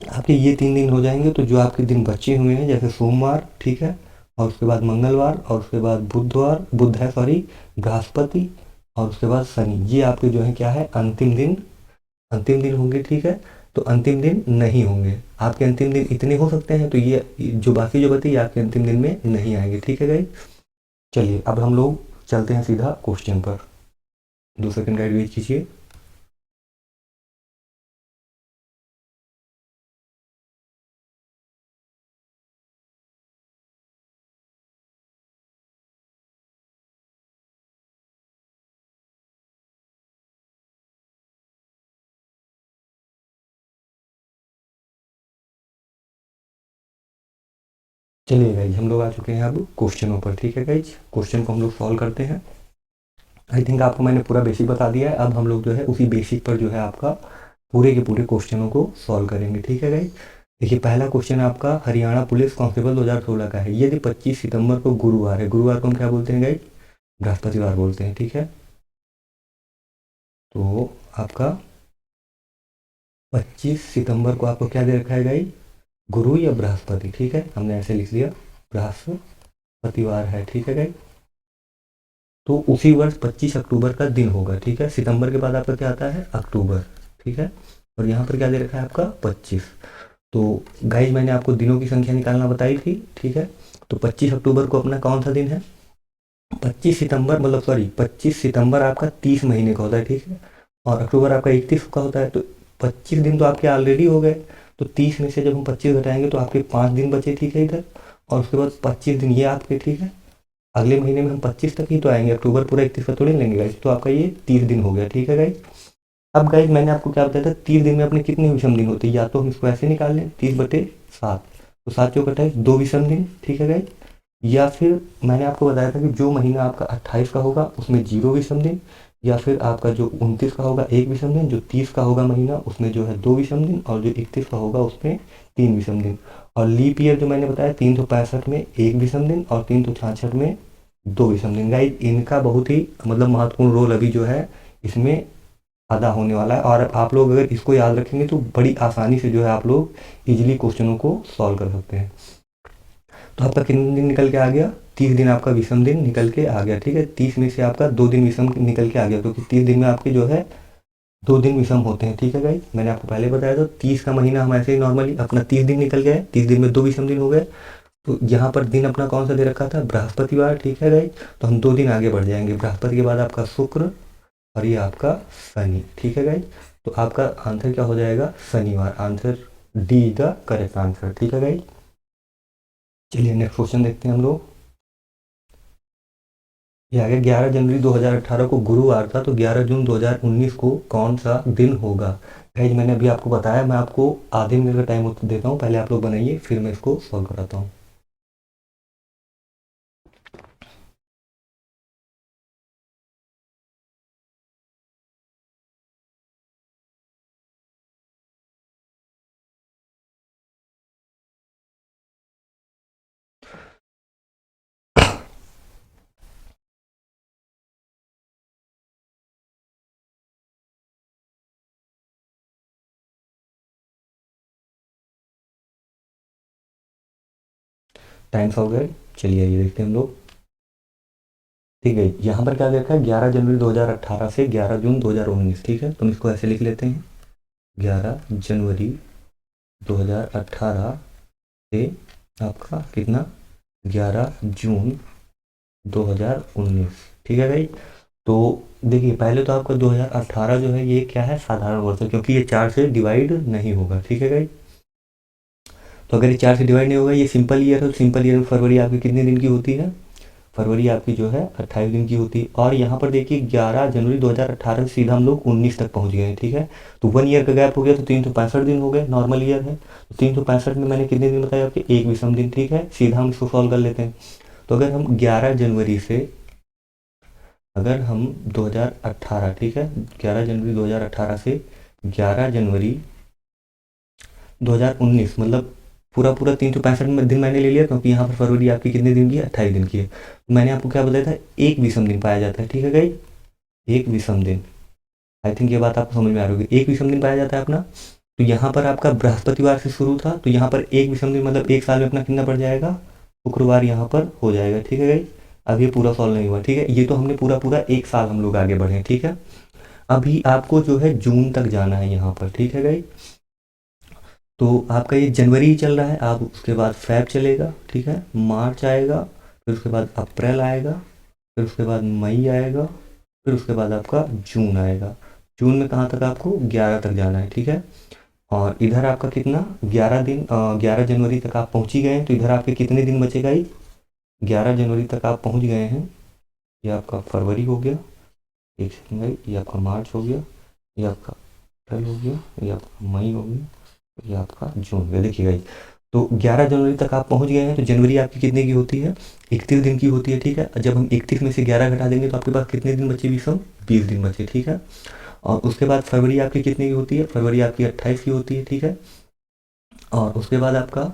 आपके ये 3 दिन हो जाएंगे। तो जो आपके दिन बचे हुए हैं जैसे सोमवार, ठीक है, और उसके बाद मंगलवार और उसके बाद बुधवार, बुध है सॉरी, बृहस्पति और उसके बाद शनि, ये आपके जो है क्या है, अंतिम दिन होंगे, ठीक है। तो अंतिम दिन नहीं होंगे आपके, अंतिम दिन इतने हो सकते हैं। तो ये जो बाकी जो बचे ये आपके अंतिम दिन में नहीं आएंगे, ठीक है गाइस। चलिए अब हम लोग चलते हैं सीधा क्वेश्चन पर। 2 सेकंड गाइड वेट कीजिए। चलिए गाइज हम लोग आ चुके हैं अब क्वेश्चनों पर, ठीक है गाइज। क्वेश्चन को हम लोग सॉल्व करते हैं। आई थिंक आपको मैंने पूरा बेसिक बता दिया है। अब हम लोग जो है उसी बेसिक पर जो है आपका पूरे के पूरे क्वेश्चनों को सॉल्व करेंगे, ठीक है गाइज। देखिए पहला क्वेश्चन आपका हरियाणा पुलिस कांस्टेबल 2016 का है। यदि 25 सितंबर को गुरुवार है, गुरुवार को हम क्या बोलते हैं गाइज, बृहस्पतिवार बोलते हैं, ठीक है। तो आपका 25 सितंबर को आपको क्या दे रखा है गाइज, गुरु या बृहस्पति, ठीक है, हमने ऐसे लिख दिया बृहस्पतिवार है, ठीक है गाइज। तो उसी वर्ष 25 अक्टूबर का दिन होगा, ठीक है। सितंबर के बाद आपका क्या आता है, अक्टूबर, ठीक है। और यहाँ पर क्या दे रखा है आपका 25। तो गाइज मैंने आपको दिनों की संख्या निकालना बताई थी, ठीक है। तो 25 अक्टूबर को अपना कौन सा दिन है, 25 सितंबर मतलब सॉरी 25 सितंबर आपका 30 महीने का होता है, ठीक है। और अक्टूबर आपका 31 का होता है। तो 25 दिन तो आपके ऑलरेडी हो गए। तो 30 में से जब हम 25 घटाएंगे तो आपके 5 दिन बचे, ठीक है इधर। और उसके बाद 25 दिन ये आपके, ठीक है। अगले महीने में हम 25 तक ही तो आएंगे, अक्टूबर पूरा 31 का थोड़ी लेंगे गाइज। तो आपका ये 30 दिन हो गया, ठीक है गाइज। अब गाइज मैंने आपको क्या बताया था, 30 दिन में अपने कितने विषम दिन होते हैं, या तो हम इसको ऐसे निकाल लें 30/7, तो 7 चौक 28, 2 विषम दिन, ठीक है गाइज। या फिर मैंने आपको बताया था कि जो महीना आपका 28 का होगा उसमें 0 विषम दिन, या फिर आपका जो 29 का होगा 1 विषम दिन, जो 30 का होगा महीना उसमें जो है 2 विषम दिन, और जो 31 का होगा उसमें 3 विषम दिन। और लीप ईयर जो मैंने बताया 365 में 1 विषम दिन और 366 में 2 विषम दिन। गाइज इनका बहुत ही मतलब महत्वपूर्ण रोल अभी जो है इसमें अदा होने वाला है। और आप लोग अगर इसको याद रखेंगे तो बड़ी आसानी से जो है आप लोग इजीली क्वेश्चनों को सॉल्व कर सकते हैं। तो आपका कितने दिन निकल के आ गया, 30 दिन आपका विषम दिन निकल के आ गया, ठीक है। 30 में से आपका 2 दिन विषम निकल के आ गया, क्योंकि 30 दिन में आपके जो है 2 दिन विषम होते हैं, ठीक है गाइज। मैंने आपको पहले बताया था 30 का महीना हम ऐसे ही नॉर्मली अपना 30 दिन निकल गए, 30 दिन में 2 विषम दिन हो गए। तो यहाँ पर दिन अपना कौन सा दे रखा था, बृहस्पतिवार, ठीक है गाइज। तो हम 2 दिन आगे बढ़ जाएंगे, बृहस्पति के बाद आपका शुक्र और ये आपका शनि, ठीक है गाइज। तो आपका आंसर क्या हो जाएगा, शनिवार। Answer D is the correct answer, ठीक है गाइज। चलिए नेक्स्ट क्वेश्चन देखते हैं हम लोग। ये आ गया 11 जनवरी 2018 को गुरुवार था, तो 11 जून 2019 को कौन सा दिन होगा। गाइज मैंने अभी आपको बताया, मैं आपको आधे मिनट का टाइम देता हूँ, पहले आप लोग बनाइए फिर मैं इसको सॉल्व कराता हूँ। टाइम्स हो गए। चलिए ये देखते हैं हम लोग। ठीक है, यहाँ पर क्या देखा है 11 जनवरी 2018 से 11 जून 2019। ठीक है, तो हम इसको ऐसे लिख लेते हैं 11 जनवरी 2018 से आपका कितना 11 जून 2019। ठीक है भाई। तो देखिए पहले तो आपका 2018 जो है ये क्या है साधारण वर्ष है, क्योंकि ये 4 से डिवाइड नहीं होगा। ठीक है भाई। तो अगर ये 4 से डिवाइड नहीं होगा, ये सिंपल ईयर है, तो सिंपल ईयर में फरवरी आपकी कितने दिन की होती है, फरवरी आपकी जो है 28 दिन की होती है। और यहाँ पर देखिए 11 जनवरी 2018 से सीधा हम लोग 19 तक पहुँच गए हैं। ठीक है, तो 1 ईयर का गैप हो गया, तो 365 दिन हो गए, नॉर्मल ईयर है। तो 365 में मैंने कितने दिन बताया आपके, एक विषम दिन। ठीक है, सीधा हम इसको सॉल्व कर लेते हैं। तो अगर हम 11 जनवरी से, अगर हम 2018, ठीक है 11 जनवरी 2018 से 11 जनवरी 2019, मतलब पूरा पूरा 365 में दिन मैंने ले लिया, क्योंकि यहाँ पर फरवरी आपकी कितने दिन की है, 28 दिन की है। तो मैंने आपको क्या बताया था, एक विषम दिन पाया जाता है। ठीक है गाइस, एक विषम दिन। आई थिंक ये बात आपको समझ में आ रही होगी, एक विषम दिन पाया जाता है अपना। तो यहाँ पर आपका बृहस्पतिवार से शुरू था, तो यहाँ पर एक विषम दिन मतलब एक साल में अपना कितना पड़ जाएगा, शुक्रवार यहाँ पर हो जाएगा। ठीक है गाइस, अब ये पूरा सॉल्व नहीं हुआ। ठीक है, ये तो हमने पूरा पूरा एक साल हम लोग आगे बढ़े। ठीक है, अभी आपको जो है जून तक जाना है यहाँ पर। ठीक है गाइस, तो आपका ये जनवरी ही चल रहा है, आप उसके बाद फेब चलेगा। ठीक है, मार्च आएगा, फिर उसके बाद अप्रैल आएगा, फिर उसके बाद मई आएगा, फिर उसके बाद आपका जून आएगा। जून में कहाँ तक आपको 11 तक जाना है। ठीक है, और इधर आपका कितना 11 दिन, 11 जनवरी तक आप पहुँच ही गए हैं, तो इधर आपके कितने दिन बचेगा ही, 11 जनवरी तक आप पहुँच गए हैं। ये आपका फरवरी हो गया, एक सेकंड भाई, ये आपका मार्च हो गया, ये आपका अप्रैल हो गया, ये आपका मई हो गया, ये आपका जून में। देखिएगा ये, तो 11 जनवरी तक आप पहुंच गए हैं, तो जनवरी आपकी कितने की होती है, 31 दिन की होती है। ठीक है, जब हम 31 में से 11 घटा देंगे तो आपके पास कितने दिन बचे, 20 दिन बचे। ठीक है, और उसके बाद फरवरी आपकी कितने की होती है, फरवरी आपकी 28 की होती है। ठीक है, और उसके बाद आपका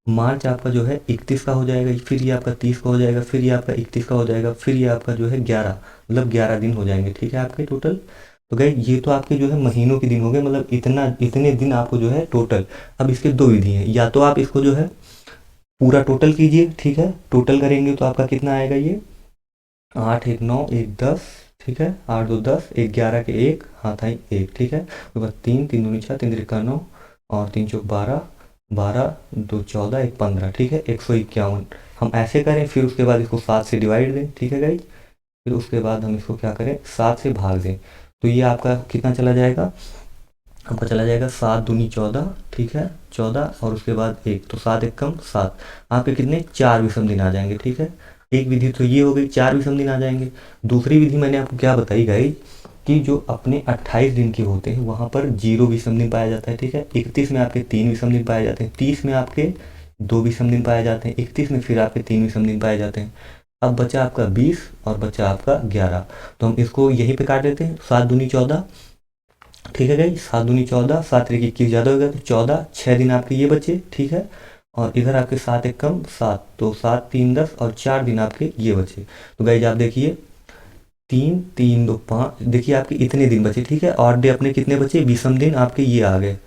मार्च आपका जो है 31 का हो जाएगा, फिर ये आपका 30 का हो जाएगा, फिर ये आपका 31 का हो जाएगा, फिर ये आपका जो है 11, मतलब 11 दिन हो जाएंगे। ठीक है आपके टोटल। तो गए ये तो आपके जो है महीनों के दिन हो गए, मतलब इतने दिन आपको जो है टोटल। अब इसके दो विधि हैं, या तो आप इसको जो है पूरा टोटल कीजिए। ठीक है, टोटल करेंगे तो आपका कितना आएगा, ये 8 1 9 1 10। ठीक है, 8 2 10, 1 11 के 1 हाथ आई 1। ठीक है, उसके बाद 3 3 दूनी 6 3 त्रिका 9 और 3 चौक 12 12 2 14 1 15। ठीक है, 151 हम ऐसे करें, फिर उसके बाद इसको 7 से डिवाइड दें। ठीक है गाइज, फिर उसके बाद हम इसको क्या करें, 7 से भाग दें। तो ये आपका कितना चला जाएगा, आपका चला जाएगा 7 दूनी 14। ठीक है, 14 और उसके बाद 1, तो 7 1 कम 7, आपके कितने 4 विषम दिन आ जाएंगे। ठीक है, एक विधि तो ये हो गई, 4 विषम दिन आ जाएंगे। दूसरी विधि मैंने आपको क्या बताई गाइज, कि जो अपने 28 दिन के होते हैं वहाँ पर 0 विषम दिन पाया जाता है। ठीक है, 31 में आपके 3 विषम दिन पाए जाते हैं, 30 में आपके 2 विषम दिन पाए जाते हैं, 31 में फिर आपके 3 विषम दिन पाए जाते हैं। अब बचा आपका 20 और बचा आपका 11, तो हम इसको यहीं पे काट देते हैं, 7 दूनी 14। ठीक है गाइस, 7 दूनी 14, 7 3 21 ज़्यादा हो गया, तो 14, 6 दिन आपके ये बचे। ठीक है, और इधर आपके 7 1 कम 7, तो 7 3 10 और 4 दिन आपके ये बचे। तो गाइज आप देखिए 3 3 2 5, देखिए आपके इतने दिन बचे। ठीक है, और डे अपने कितने बचे, विषम दिन आपके ये आ गए,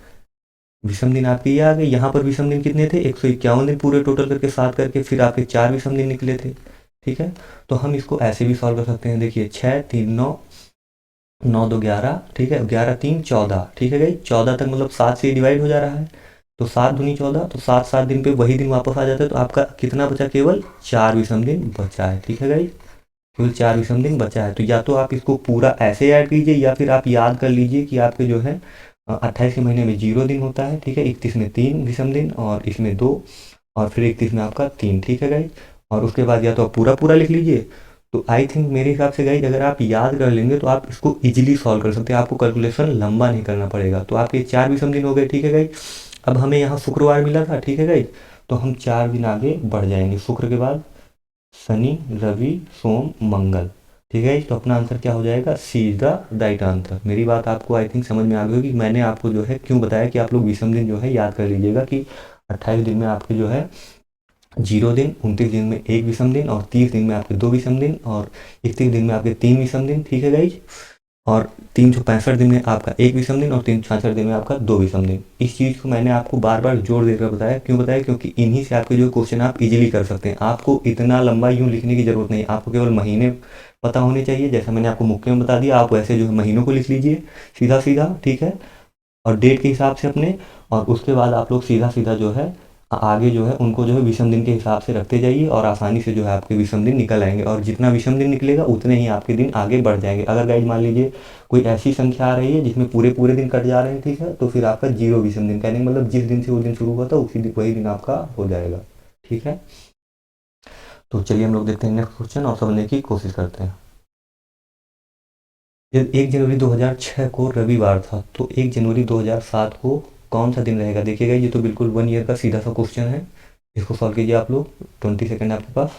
विषम दिन आपके ये आ गए। यहाँ पर विषम दिन कितने थे, 151 दिन पूरे टोटल करके 7 करके, फिर आपके 4 विषम दिन निकले थे। ठीक है, तो हम इसको ऐसे भी सॉल्व कर सकते हैं। देखिए 6 3 9 9 2 11। ठीक है, 11 3 14। ठीक है गाइस, 14 तक मतलब 7 से डिवाइड हो जा रहा है, तो 7 दूनी 14, तो 7 7 दिन पे वही दिन वापस आ जाता है। तो आपका कितना बचा, केवल 4 विषम दिन बचा है। ठीक है गाइस, केवल 4 विषम दिन बचा है। तो या तो आप इसको पूरा ऐसे ऐड कीजिए, या फिर आप याद कर लीजिए कि आपके जो है 28 के महीने में 0 दिन होता है। ठीक है, 31 में 3 विषम दिन और इसमें 2, और फिर 31 में आपका 3। ठीक है गाइस, और उसके बाद या तो आप पूरा पूरा लिख लीजिए। तो आई थिंक मेरे हिसाब से गाइज अगर आप याद कर लेंगे तो आप इसको इजीली सॉल्व कर सकते हैं, आपको कैलकुलेशन लंबा नहीं करना पड़ेगा। तो आपके 4 विषम दिन हो गए। ठीक है गाइज, अब हमें यहाँ शुक्रवार मिला था। ठीक है गाइज, तो हम 4 दिन आगे बढ़ जाएंगे, शुक्र के बाद शनि रवि सोम मंगल। ठीक है, तो अपना आंसर क्या हो जाएगा, सी इज द राइट आंसर। मेरी बात आपको आई थिंक समझ में आ गई होगी, मैंने आपको जो है क्यों बताया कि आप लोग विषम दिन जो है याद कर लीजिएगा कि 28 दिन में आपके जो है 0 दिन, 29 दिन में 1 विषम दिन, और 30 दिन में आपके 2 विषम दिन, और 31 दिन में आपके 3 विषम दिन। ठीक है गाइज, और 365 दिन में आपका एक विषम दिन और 366 दिन में आपका 2 विषम दिन। इस चीज़ को मैंने आपको बार बार जोर देकर बताया, क्यों बताया, क्योंकि इन्हीं से आपके जो क्वेश्चन आप इजीली कर सकते हैं। आपको इतना लंबा यूँ लिखने की ज़रूरत नहीं, आपको केवल महीने पता होने चाहिए। जैसा मैंने आपको मुख्य में बता दिया, आप वैसे जो है महीनों को लिख लीजिए सीधा सीधा, ठीक है, और डेट के हिसाब से अपने, और उसके बाद आप लोग सीधा सीधा जो है आगे जो है उनको जो है विषम दिन के हिसाब से रखते जाइए, और आसानी से जो है आपके विषम दिन निकल आएंगे। और जितना विषम दिन निकलेगा उतने ही आपके दिन आगे बढ़ जाएंगे। अगर गाइज मान लीजिए कोई ऐसी संख्या आ रही है जिसमें पूरे पूरे दिन कट जा रहे हैं, ठीक है, तो फिर आपका 0 विषम दिन, कहने का मतलब जिस दिन से वो दिन शुरू हुआ था उसी दिन वही दिन आपका हो जाएगा, ठीक है। तो चलिए हम लोग देखते हैं नेक्स्ट क्वेश्चन और समझने की कोशिश करते हैं। 1 जनवरी 2006 को रविवार था, तो 1 जनवरी 2007 को कौन सा दिन रहेगा? देखिएगा ये तो बिल्कुल 1 ईयर का सीधा सा क्वेश्चन है। इसको सॉल्व कीजिए आप लोग, 20 सेकेंड आपके पास।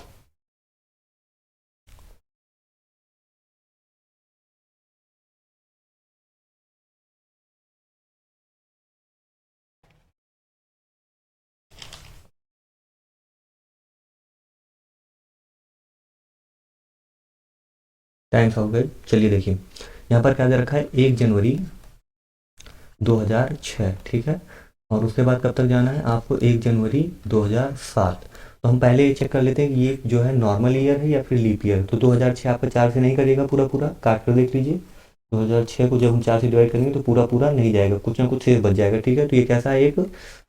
टाइम्स ऑफ गए। चलिए देखिए यहाँ पर क्या दे रखा है, 1 जनवरी 2006, ठीक है, और उसके बाद कब तक जाना है आपको, 1 जनवरी 2007। तो हम पहले ये चेक कर लेते हैं कि ये जो है नॉर्मल ईयर है या फिर लीप ईयर। तो 2006 आपका 4 से नहीं करेगा, पूरा पूरा काट कर देख लीजिए। 2006 को जब हम 4 से डिवाइड करेंगे तो पूरा पूरा नहीं जाएगा, कुछ ना कुछ शेष बच जाएगा, ठीक है। तो ये कैसा है, एक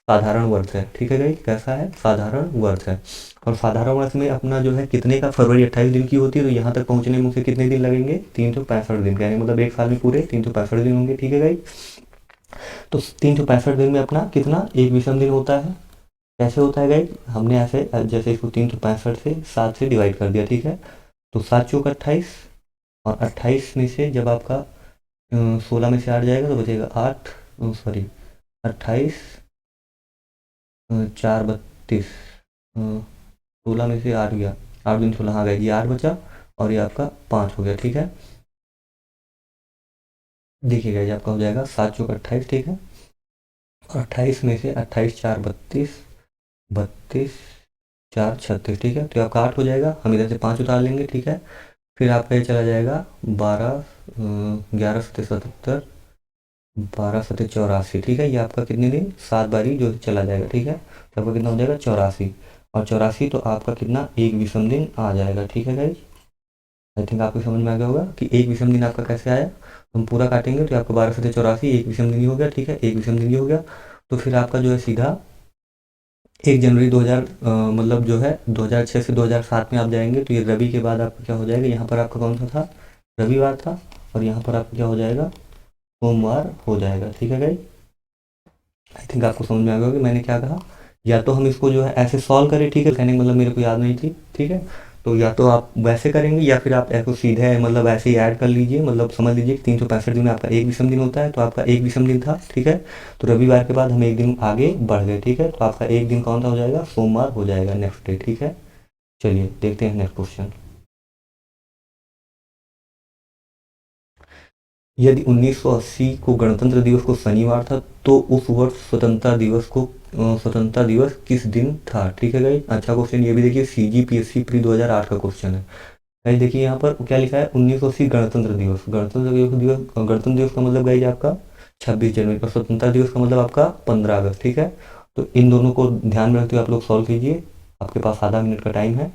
साधारण वर्ष है, ठीक है गाइस, कैसा है, साधारण वर्ष है। और साधारण वर्ष में अपना जो है कितने का, फरवरी 28 दिन की होती है, तो यहाँ तक पहुँचने में उसे कितने दिन लगेंगे, 365 दिन, कहने मतलब एक साल में पूरे 365 दिन होंगे, ठीक है गाइस। तो 365 दिन में अपना कितना, एक विषम दिन होता है। कैसे होता है गाइस, हमने ऐसे जैसे इसको 365 से 7 से डिवाइड कर दिया, ठीक है। तो 7 चौक 28, और 28 में से जब आपका 16 में से 8 जाएगा तो बचेगा 8, सॉरी 28, 4 32, 16 में से 8 गया, 8 दिन 16, हाँ गाइस ये 8 बचा, और ये आपका 5 हो गया, ठीक है। देखिएगा ये आपका हो जाएगा 7 चौक 28, ठीक है, और 28 में से 28 4 32, 32 4 36, ठीक है, तो आपका 8 हो जाएगा। हम इधर से 5 उतार लेंगे, ठीक है। फिर आपका ये चला जाएगा 12, 11 सत्ते 77, 12 सत्ते 84, ठीक है। ये आपका कितने दिन, 7 बारी जो चला जाएगा, ठीक है। तो आपका कितना हो जाएगा 84, और 84 तो आपका कितना, एक विषम दिन आ जाएगा, ठीक है गाइज। आई थिंक आपको समझ में आ गया होगा कि एक विषम दिन आपका कैसे आया। हम पूरा काटेंगे तो आपका 12 सत्ते 84 एक विषम दिन ही हो गया, ठीक है, एक विषम दिन ही हो गया। तो फिर आपका जो है सीधा 1 जनवरी 2000 मतलब जो है 2006 से 2007 में आप जाएंगे, तो ये रवि के बाद आपका क्या हो जाएगा, यहाँ पर आपका कौन सा था, रविवार था, और यहाँ पर आपका क्या हो जाएगा, सोमवार हो जाएगा, ठीक है गाइस। आई थिंक आपको समझ में आ गया कि मैंने क्या कहा। या तो हम इसको जो है ऐसे सॉल्व करें, ठीक है, कहने का मतलब मेरे को याद नहीं थी, ठीक है। तो या तो आप वैसे करेंगे या फिर आप ऐसे सीधे मतलब ऐसे ही ऐड कर लीजिए, मतलब समझ लीजिए कि 365 दिन में आपका एक विषम दिन होता है, तो आपका एक विषम दिन था, ठीक है। तो रविवार के बाद हम एक दिन आगे बढ़ गए, ठीक है, तो आपका एक दिन कौन सा हो जाएगा, सोमवार हो जाएगा नेक्स्ट डे, ठीक है। चलिए देखते हैं नेक्स्ट क्वेश्चन। यदि 1980 को गणतंत्र दिवस को शनिवार था, तो उस वर्ष स्वतंत्रता दिवस किस दिन था, ठीक है गाइस। अच्छा क्वेश्चन ये भी देखिए, CGPSC प्री 2008 का क्वेश्चन है गाइस। देखिए यहाँ पर क्या लिखा है, 1980 गणतंत्र दिवस, गणतंत्र दिवस का मतलब गाइस आपका 26 जनवरी, और स्वतंत्रता दिवस का मतलब आपका 15 अगस्त, ठीक है। तो इन दोनों को ध्यान में रखते हुए आप लोग सॉल्व कीजिए, आपके पास आधा मिनट का टाइम है।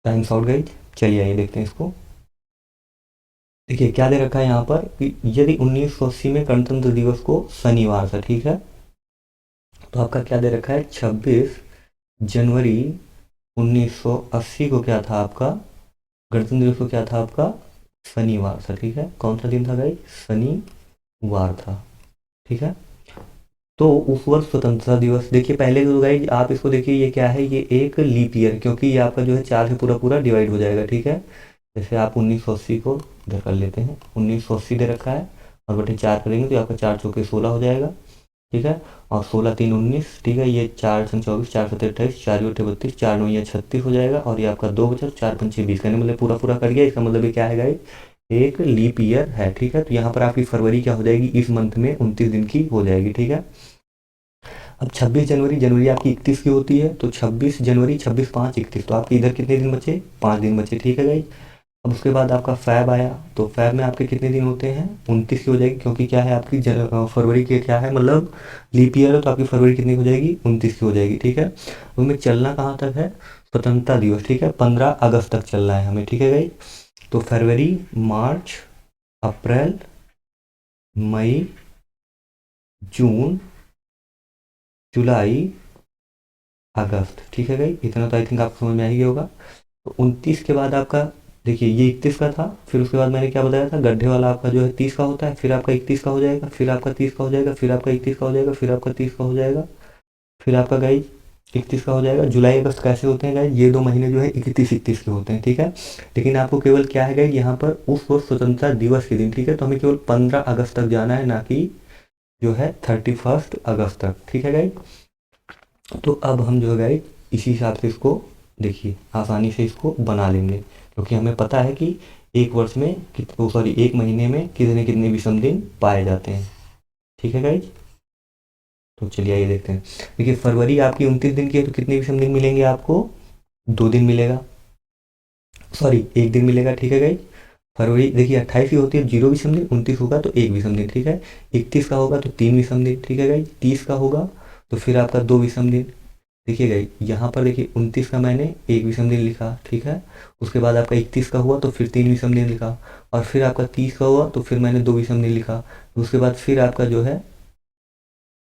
Time out guys. चलिए आइए देखते हैं इसको। देखिए क्या दे रखा है यहाँ पर कि यदि 1980 में गणतंत्र दिवस को शनिवार था, ठीक है, तो आपका क्या दे रखा है, 26 जनवरी 1980 को क्या था आपका, गणतंत्र दिवस को क्या था आपका, शनिवार था, ठीक है। कौन सा दिन था भाई, शनिवार था, ठीक है। तो उस वर्ष स्वतंत्रता दिवस, देखिए पहले तो गाइज आप इसको देखिए, ये क्या है, ये एक लीप ईयर, क्योंकि ये आपका जो है 4 से पूरा पूरा डिवाइड हो जाएगा, ठीक है। जैसे आप 1980 को इधर कर लेते हैं, 1980 दे रखा है और बटे 4 करेंगे तो आपका 4 चौके 16 हो जाएगा, ठीक है। और 16 3 19, ठीक है। ये 4 संग 24, 4 7 28, 4 अठे 32, 4 9 36 हो जाएगा। और ये आपका 2 बचा, 4 5 20 करने मतलब पूरा पूरा कर गया। इसका मतलब ये क्या है गाइस, एक लीप ईयर है, ठीक है। तो यहाँ पर आपकी फरवरी क्या हो जाएगी, इस मंथ में 29 दिन की हो जाएगी, ठीक है। अब 26 जनवरी, जनवरी आपकी 31 की होती है, तो 26 जनवरी 26 5 31, तो आपके इधर कितने दिन बचे, 5 दिन बचे, ठीक है गाइस। अब उसके बाद आपका फैब आया, तो फैब में आपके कितने दिन होते हैं, 29 की हो जाएगी, क्योंकि क्या है आपकी फरवरी की क्या है मतलब लीप ईयर है, तो आपकी फरवरी कितनी हो जाएगी, 29 की हो जाएगी, ठीक है। उसमें चलना कहाँ तक है, स्वतंत्रता दिवस, ठीक है, 15 अगस्त तक चलना है हमें, ठीक है गाइस। तो फरवरी, मार्च, अप्रैल, मई, जून, जुलाई, अगस्त, ठीक है गाइस। इतना तो आई थिंक आपको समझ में आ ही गया होगा। तो 29 के बाद आपका देखिए ये 31 का था, फिर उसके बाद मैंने क्या बताया था, गड्ढे वाला आपका जो है 30 का होता है, फिर आपका 31 का हो जाएगा, फिर आपका 30 का हो जाएगा, फिर आपका 31 का हो जाएगा, फिर आपका 30 का हो जाएगा, फिर आपका गाइज 31 का हो जाएगा। जुलाई अगस्त कैसे होते हैं गाइज, ये 2 महीने जो है 31 के होते हैं, ठीक है। लेकिन आपको केवल क्या है गाइज यहाँ पर उस वक्त स्वतंत्रता दिवस के दिन, ठीक है, तो हमें केवल 15 अगस्त तक जाना है, ना कि जो है 31 अगस्त तक, ठीक है गाइज। तो अब हम जो है गाइज इसी हिसाब से इसको देखिए आसानी से इसको बना लेंगे, क्योंकि हमें पता है कि एक वर्ष में एक महीने में कितने कितने विषम दिन पाए जाते हैं, ठीक है गाइज। तो चलिए आइए देखते हैं। देखिए फरवरी आपकी 29 दिन की है, तो कितने विषम दिन मिलेंगे आपको, 2 दिन मिलेगा, सॉरी 1 दिन मिलेगा, ठीक है गाइज। फरवरी देखिए 28 की होती है 0 विषम दिन, 29 होगा तो 1 विषम दिन, ठीक है। 31 का होगा तो 3 विषम दिन, ठीक है गाइज। 30 का होगा तो फिर आपका 2 विषम दिन। देखिए गाइस यहाँ पर देखिए 29 का मैंने 1 विषम दिन लिखा, ठीक है। उसके बाद आपका 31 का हुआ तो फिर 3 विषम दिन लिखा, और फिर आपका 30 का हुआ तो फिर मैंने 2 विषम दिन लिखा। उसके बाद फिर आपका जो है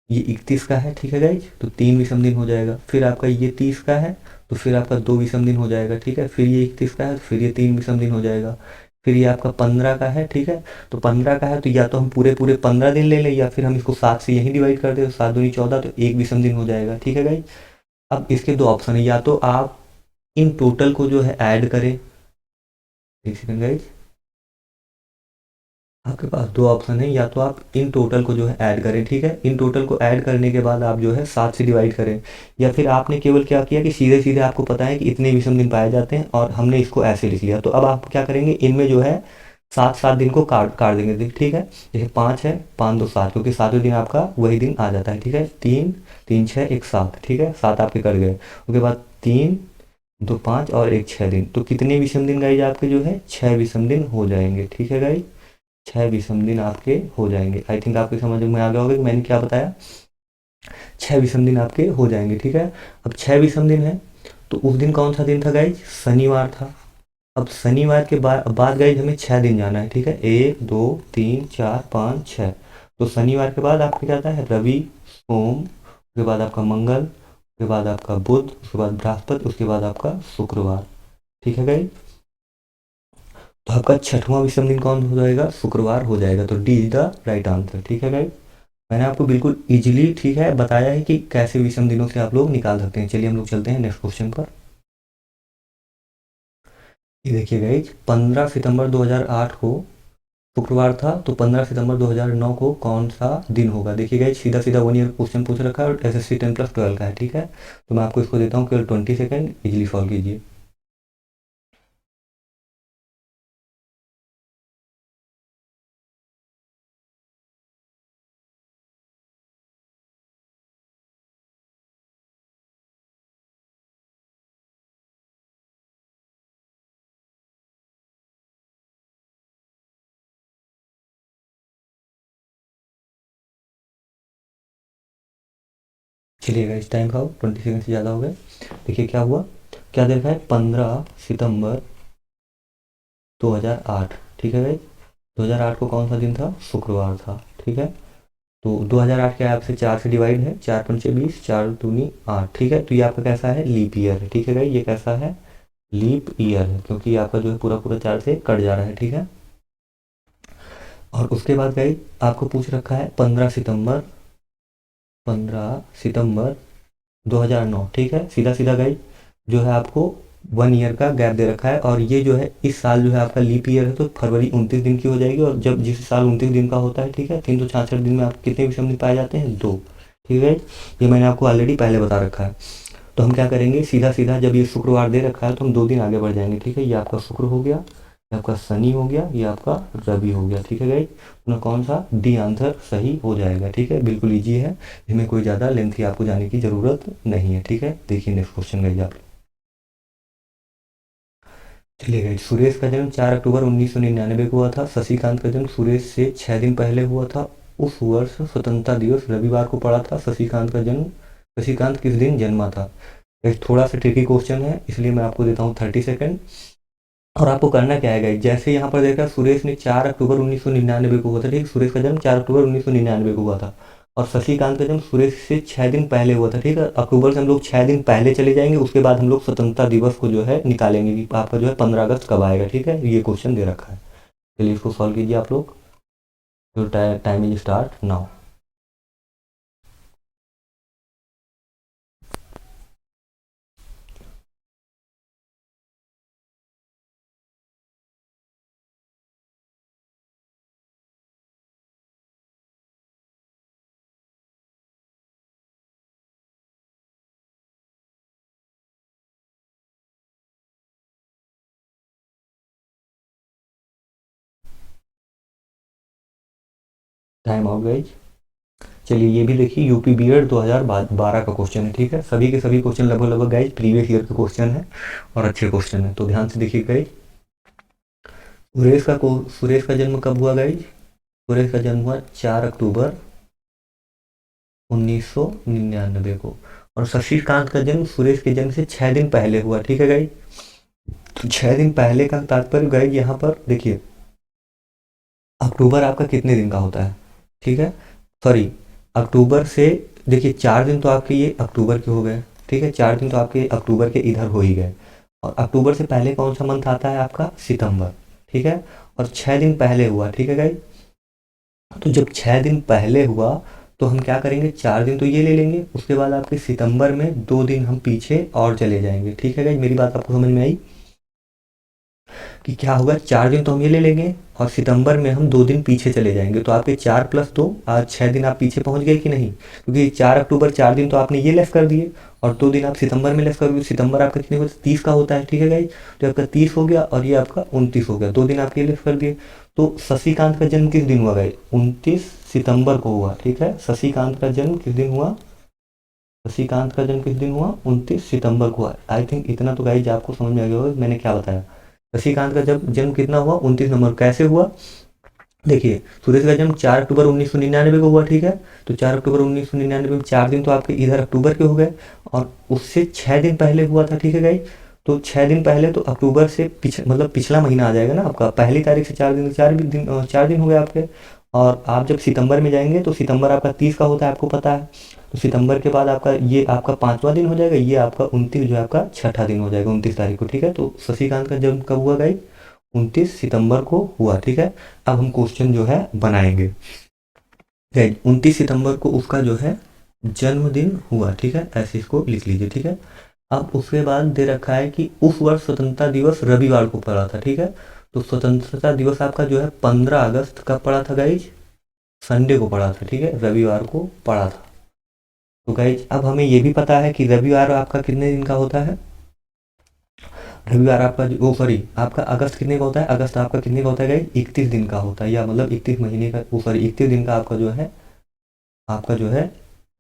ये 31 का है, ठीक है गाइज, तो 3 विषम दिन हो जाएगा। फिर आपका ये 30 का है तो फिर आपका 2 विषम दिन हो जाएगा, ठीक है। फिर ये 31 का है तो फिर ये 3 विषम दिन हो जाएगा। फिर ये आपका 15 का है, ठीक है। तो 15 का है तो या तो हम पूरे पूरे 15 दिन ले लें, या फिर हम इसको 7 से यहीं डिवाइड कर दें, तो 7 दूनी 14, तो 1 विषम दिन हो जाएगा, ठीक है गाइज। अब इसके 2 ऑप्शन है, या तो आप इन टोटल को जो है ऐड करें, एक सेकंड गाइज, आपके पास 2 ऑप्शन है, या तो आप इन टोटल को जो है ऐड करें, ठीक है। इन टोटल को ऐड करने के बाद आप जो है 7 से डिवाइड करें, या फिर आपने केवल क्या किया कि सीधे सीधे आपको पता है कि इतने विषम दिन पाए जाते हैं और हमने इसको ऐसे लिख लिया। तो अब आप क्या करेंगे, इनमें जो है 7 दिन को काट काट देंगे, ठीक है। जैसे 5 है, 5 2 7, क्योंकि 7वें दिन आपका वही दिन आ जाता है, ठीक है। 3 3 6 1 7, ठीक है, 7 आपके कर गए। उसके बाद 3 2 5 और 1 6 दिन, तो कितने विषम दिन गाइज आपके जो है 6 विषम दिन हो जाएंगे, ठीक है गाइज। 6 विषम दिन आपके हो जाएंगे। आई थिंक आपके समझ में आ गया होगा कि मैंने क्या बताया, 6 विषम दिन आपके हो जाएंगे, ठीक है। अब 6 विषम दिन है तो उस दिन कौन सा दिन था गाइज, शनिवार था। अब शनिवार के बाद गाइज हमें 6 दिन जाना है, ठीक है, 1 2 3 4 5 6। तो शनिवार के बाद आपके क्या आता है, रवि, सोम, उसके बाद आपका मंगल, उसके बाद आपका बुध, उसके बाद बृहस्पति, उसके बाद आपका शुक्रवार, ठीक है गाइज। तो आपका 6वां विषम दिन कौन हो जाएगा, शुक्रवार हो जाएगा। तो D is the right answer, ठीक है गाइज। मैंने आपको बिल्कुल इजीली, ठीक है, बताया है कि कैसे विषम दिनों से आप लोग निकाल सकते हैं। चलिए हम लोग चलते हैं नेक्स्ट क्वेश्चन पर। ये देखिए गाइज 15 सितंबर 2008 को शुक्रवार था, तो 15 सितंबर 2009 को कौन सा दिन होगा। देखिए गाइज सीधा सीधा 1 ईयर क्वेश्चन पूछ रखा है और SSC 10+12 का है, ठीक है। तो मैं आपको इसको देता हूँ केवल 20 सेकेंड, इजिली सॉल्व कीजिए। चलिए गाइज टाइम खाओ, 20 सेकेंड से ज़्यादा हो गए। देखिए क्या हुआ, क्या देखा है, 15 सितंबर 2008, ठीक है गाइज। 2008 को कौन सा दिन था, शुक्रवार था, ठीक है। तो 2008 के आपसे 4 से डिवाइड है, 4 पंचे 20, 4 दूनी 8, ठीक है। तो ये आपका कैसा है, लीप ईयर है, ठीक है गाइज। ये कैसा है, लीप ईयर है, क्योंकि आपका जो है पूरा पूरा 4 से कट जा रहा है, ठीक है। और उसके बाद गाइज आपको पूछ रखा है 15 सितंबर 2009, ठीक है। सीधा सीधा गाइज जो है आपको 1 ईयर का गैप दे रखा है, और ये जो है इस साल जो है आपका लीप ईयर है, तो फरवरी 29 दिन की हो जाएगी, और जब जिस साल 29 दिन का होता है, ठीक है, 366 दिन में आप कितने विषम दिन पाए जाते हैं? 2। ठीक है, ये मैंने आपको ऑलरेडी पहले बता रखा है। तो हम क्या करेंगे, सीधा सीधा जब ये शुक्रवार दे रखा है तो हम 2 दिन आगे बढ़ जाएंगे। ठीक है, ये आपका शुक्र हो गया, ये आपका शनि हो गया, ये आपका रवि हो गया। ठीक है गाइस, तो कौन सा डी आंसर सही हो जाएगा। ठीक है, बिल्कुल ईजी है, इसमें कोई ज़्यादा लेंथी आपको जाने की ज़रूरत नहीं है। ठीक है, देखिए नेक्स्ट क्वेश्चन गाइस आप। चलिए गाइस, सुरेश का जन्म 4 अक्टूबर 1999 को हुआ था। शशिकांत का जन्म सुरेश से 6 दिन पहले हुआ था। उस वर्ष स्वतंत्रता दिवस रविवार को पड़ा था। शशिकांत किस दिन जन्मा था? एक थोड़ा सा ट्रिकी क्वेश्चन है, इसलिए मैं आपको देता हूँ 30 सेकंड। और आपको करना क्या है गाइस, जैसे यहाँ पर देखा सुरेश ने 4 अक्टूबर 1999 को हुआ था। ठीक, सुरेश का जन्म 4 अक्टूबर 1999 को हुआ था, और शशिकांत का जन्म सुरेश से 6 दिन पहले हुआ था। ठीक है, अक्टूबर से हम लोग 6 दिन पहले चले जाएंगे, उसके बाद हम लोग स्वतंत्रता दिवस को जो है निकालेंगे कि आपका जो है 15 अगस्त कब आएगा। ठीक है, ये क्वेश्चन दे रखा है। चलिए इसको सॉल्व कीजिए आप लोग। तो time is start now. Time out guys. चलिए ये भी देखिए, यूपी बीएड 2012 का क्वेश्चन है। ठीक है, सभी के सभी क्वेश्चन लगभग लगभग गाइज प्रीवियस ईयर के क्वेश्चन है, और अच्छे क्वेश्चन है, तो ध्यान से देखिए गाइज। सुरेश का जन्म कब हुआ गाइज? सुरेश का जन्म हुआ 4 अक्टूबर 1999 को, और शशिकांत का जन्म सुरेश के जन्म से 6 दिन पहले हुआ। ठीक है गाइज, तो 6 दिन पहले का तात्पर्य गाइज यहाँ पर देखिए, अक्टूबर आपका कितने दिन का होता है? ठीक है, सॉरी, अक्टूबर से देखिए 4 दिन तो आपके ये अक्टूबर के हो गए। ठीक है, 4 दिन तो आपके अक्टूबर के इधर हो ही गए, और अक्टूबर से पहले कौन सा मंथ आता है आपका? सितंबर। ठीक है, और 6 दिन पहले हुआ। ठीक है गाइज, तो जब 6 दिन पहले हुआ तो हम क्या करेंगे, 4 दिन तो ये ले लेंगे, उसके बाद आपके सितंबर में 2 दिन हम पीछे और चले जाएंगे। ठीक है गाइज, मेरी बात आपको समझ में आई कि क्या होगा? 4 दिन तो हम ये ले लेंगे, और सितंबर में हम 2 दिन पीछे चले जाएंगे, तो आपके 4 + 2 आज 6 दिन आप पीछे पहुंच गए कि नहीं? क्योंकि 4 अक्टूबर 4 दिन तो आपने ये लेस कर दिए, और 2 दिन आप सितंबर में लेस कर दिए। सितंबर आपका कितने होता है? 30 का होता है। ठीक है गाइज, तो आपका 30 हो गया, और ये आपका 29 हो गया, 2 दिन आप ये लेस कर दिए। तो शशिकांत का जन्म किस दिन हुआ गाइज? 29 सितंबर को हुआ। ठीक है, शशिकांत का जन्म किस दिन हुआ? शशिकांत का जन्म किस दिन हुआ? 29 सितंबर को हुआ। आई थिंक इतना तो गाइज आपको समझ में आ गया होगा मैंने क्या बताया। शशिकांत का जब जन्म कितना हुआ? 29 नवंबर। कैसे हुआ? देखिए, सुरेश का जन्म 4 अक्टूबर 1999 को हुआ। ठीक है, तो 4 अक्टूबर 1999 में 4 दिन तो आपके इधर अक्टूबर के हो गए, और उससे 6 दिन पहले हुआ था। ठीक है गाइस, तो 6 दिन पहले तो अक्टूबर से मतलब पिछला महीना आ जाएगा ना आपका, पहली तारीख से 4 दिन, 4 दिन हो गए आपके। और आप जब सितंबर में जाएंगे तो सितंबर आपका 30 का होता है, आपको पता है। तो सितंबर के बाद आपका ये आपका 5वां दिन हो जाएगा, ये आपका 29 जो है आपका 6ठा दिन हो जाएगा, 29 तारीख को। ठीक है, तो शशिकांत का जन्म कब हुआ गाइस? 29 सितंबर को हुआ। ठीक है, अब हम क्वेश्चन जो है बनाएंगे। 29 सितंबर को उसका जो है जन्मदिन हुआ। ठीक है, ऐसे इसको लिख लीजिए। ठीक है, अब उसके बाद दे रखा है कि उस वर्ष स्वतंत्रता दिवस रविवार को पड़ा था। ठीक है, तो स्वतंत्रता दिवस आपका जो है 15 अगस्त का पड़ा था गाइज, संडे को पड़ा था। ठीक है, रविवार को पड़ा था। तो गाइज अब हमें ये भी पता है कि रविवार आपका कितने दिन का होता है? रविवार आपका वो सॉरी आपका अगस्त कितने का होता है? अगस्त आपका कितने का होता है गाइज? 31 दिन का होता है, या मतलब 31 महीने का, वो सॉरी 31 दिन का आपका जो है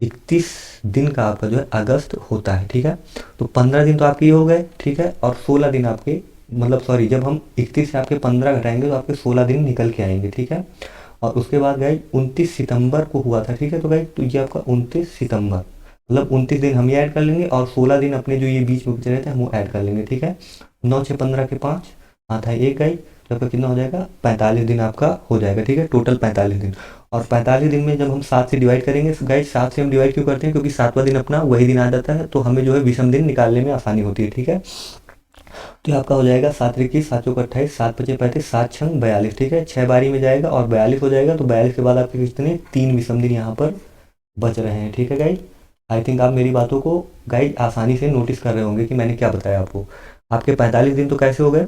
31 दिन का आपका जो है अगस्त होता है। ठीक है, तो 15 दिन तो आपके ये हो गए। ठीक है, और 16 दिन आपके, मतलब सॉरी जब हम 31 से आपके 15 घटाएंगे तो आपके 16 दिन निकल के आएंगे। ठीक है, और उसके बाद गाइज 29 सितंबर को हुआ था। ठीक है, तो गाइज तो ये आपका 29 सितंबर, मतलब 29 दिन हम ये ऐड कर लेंगे, और 16 दिन अपने जो ये बीच में बचे रहते हैं हम वो ऐड कर लेंगे। ठीक है, 9 6 15 के 5 आता है 1 गाइज, तो आपका कितना हो जाएगा? 45 दिन आपका हो जाएगा। ठीक है, टोटल 45 दिन, और 45 दिन में जब हम 7 से डिवाइड करेंगे, गाइज 7 से हम डिवाइड क्यों करते हैं? क्योंकि 7वां दिन अपना वही दिन आ जाता है, तो हमें जो है विषम दिन निकालने में आसानी होती है। ठीक है, तो ये आपका हो जाएगा 7 21 7 चौक 28 7 5 35 7 6 42। ठीक है, 6 बारी में जाएगा और 42 हो जाएगा, तो 42 के बाद आपके कितने? 3 विषम दिन यहाँ पर बच रहे हैं। ठीक है गाइज, आई थिंक आप मेरी बातों को गाइज आसानी से नोटिस कर रहे होंगे कि मैंने क्या बताया आपको। आपके 45 दिन तो कैसे हो गए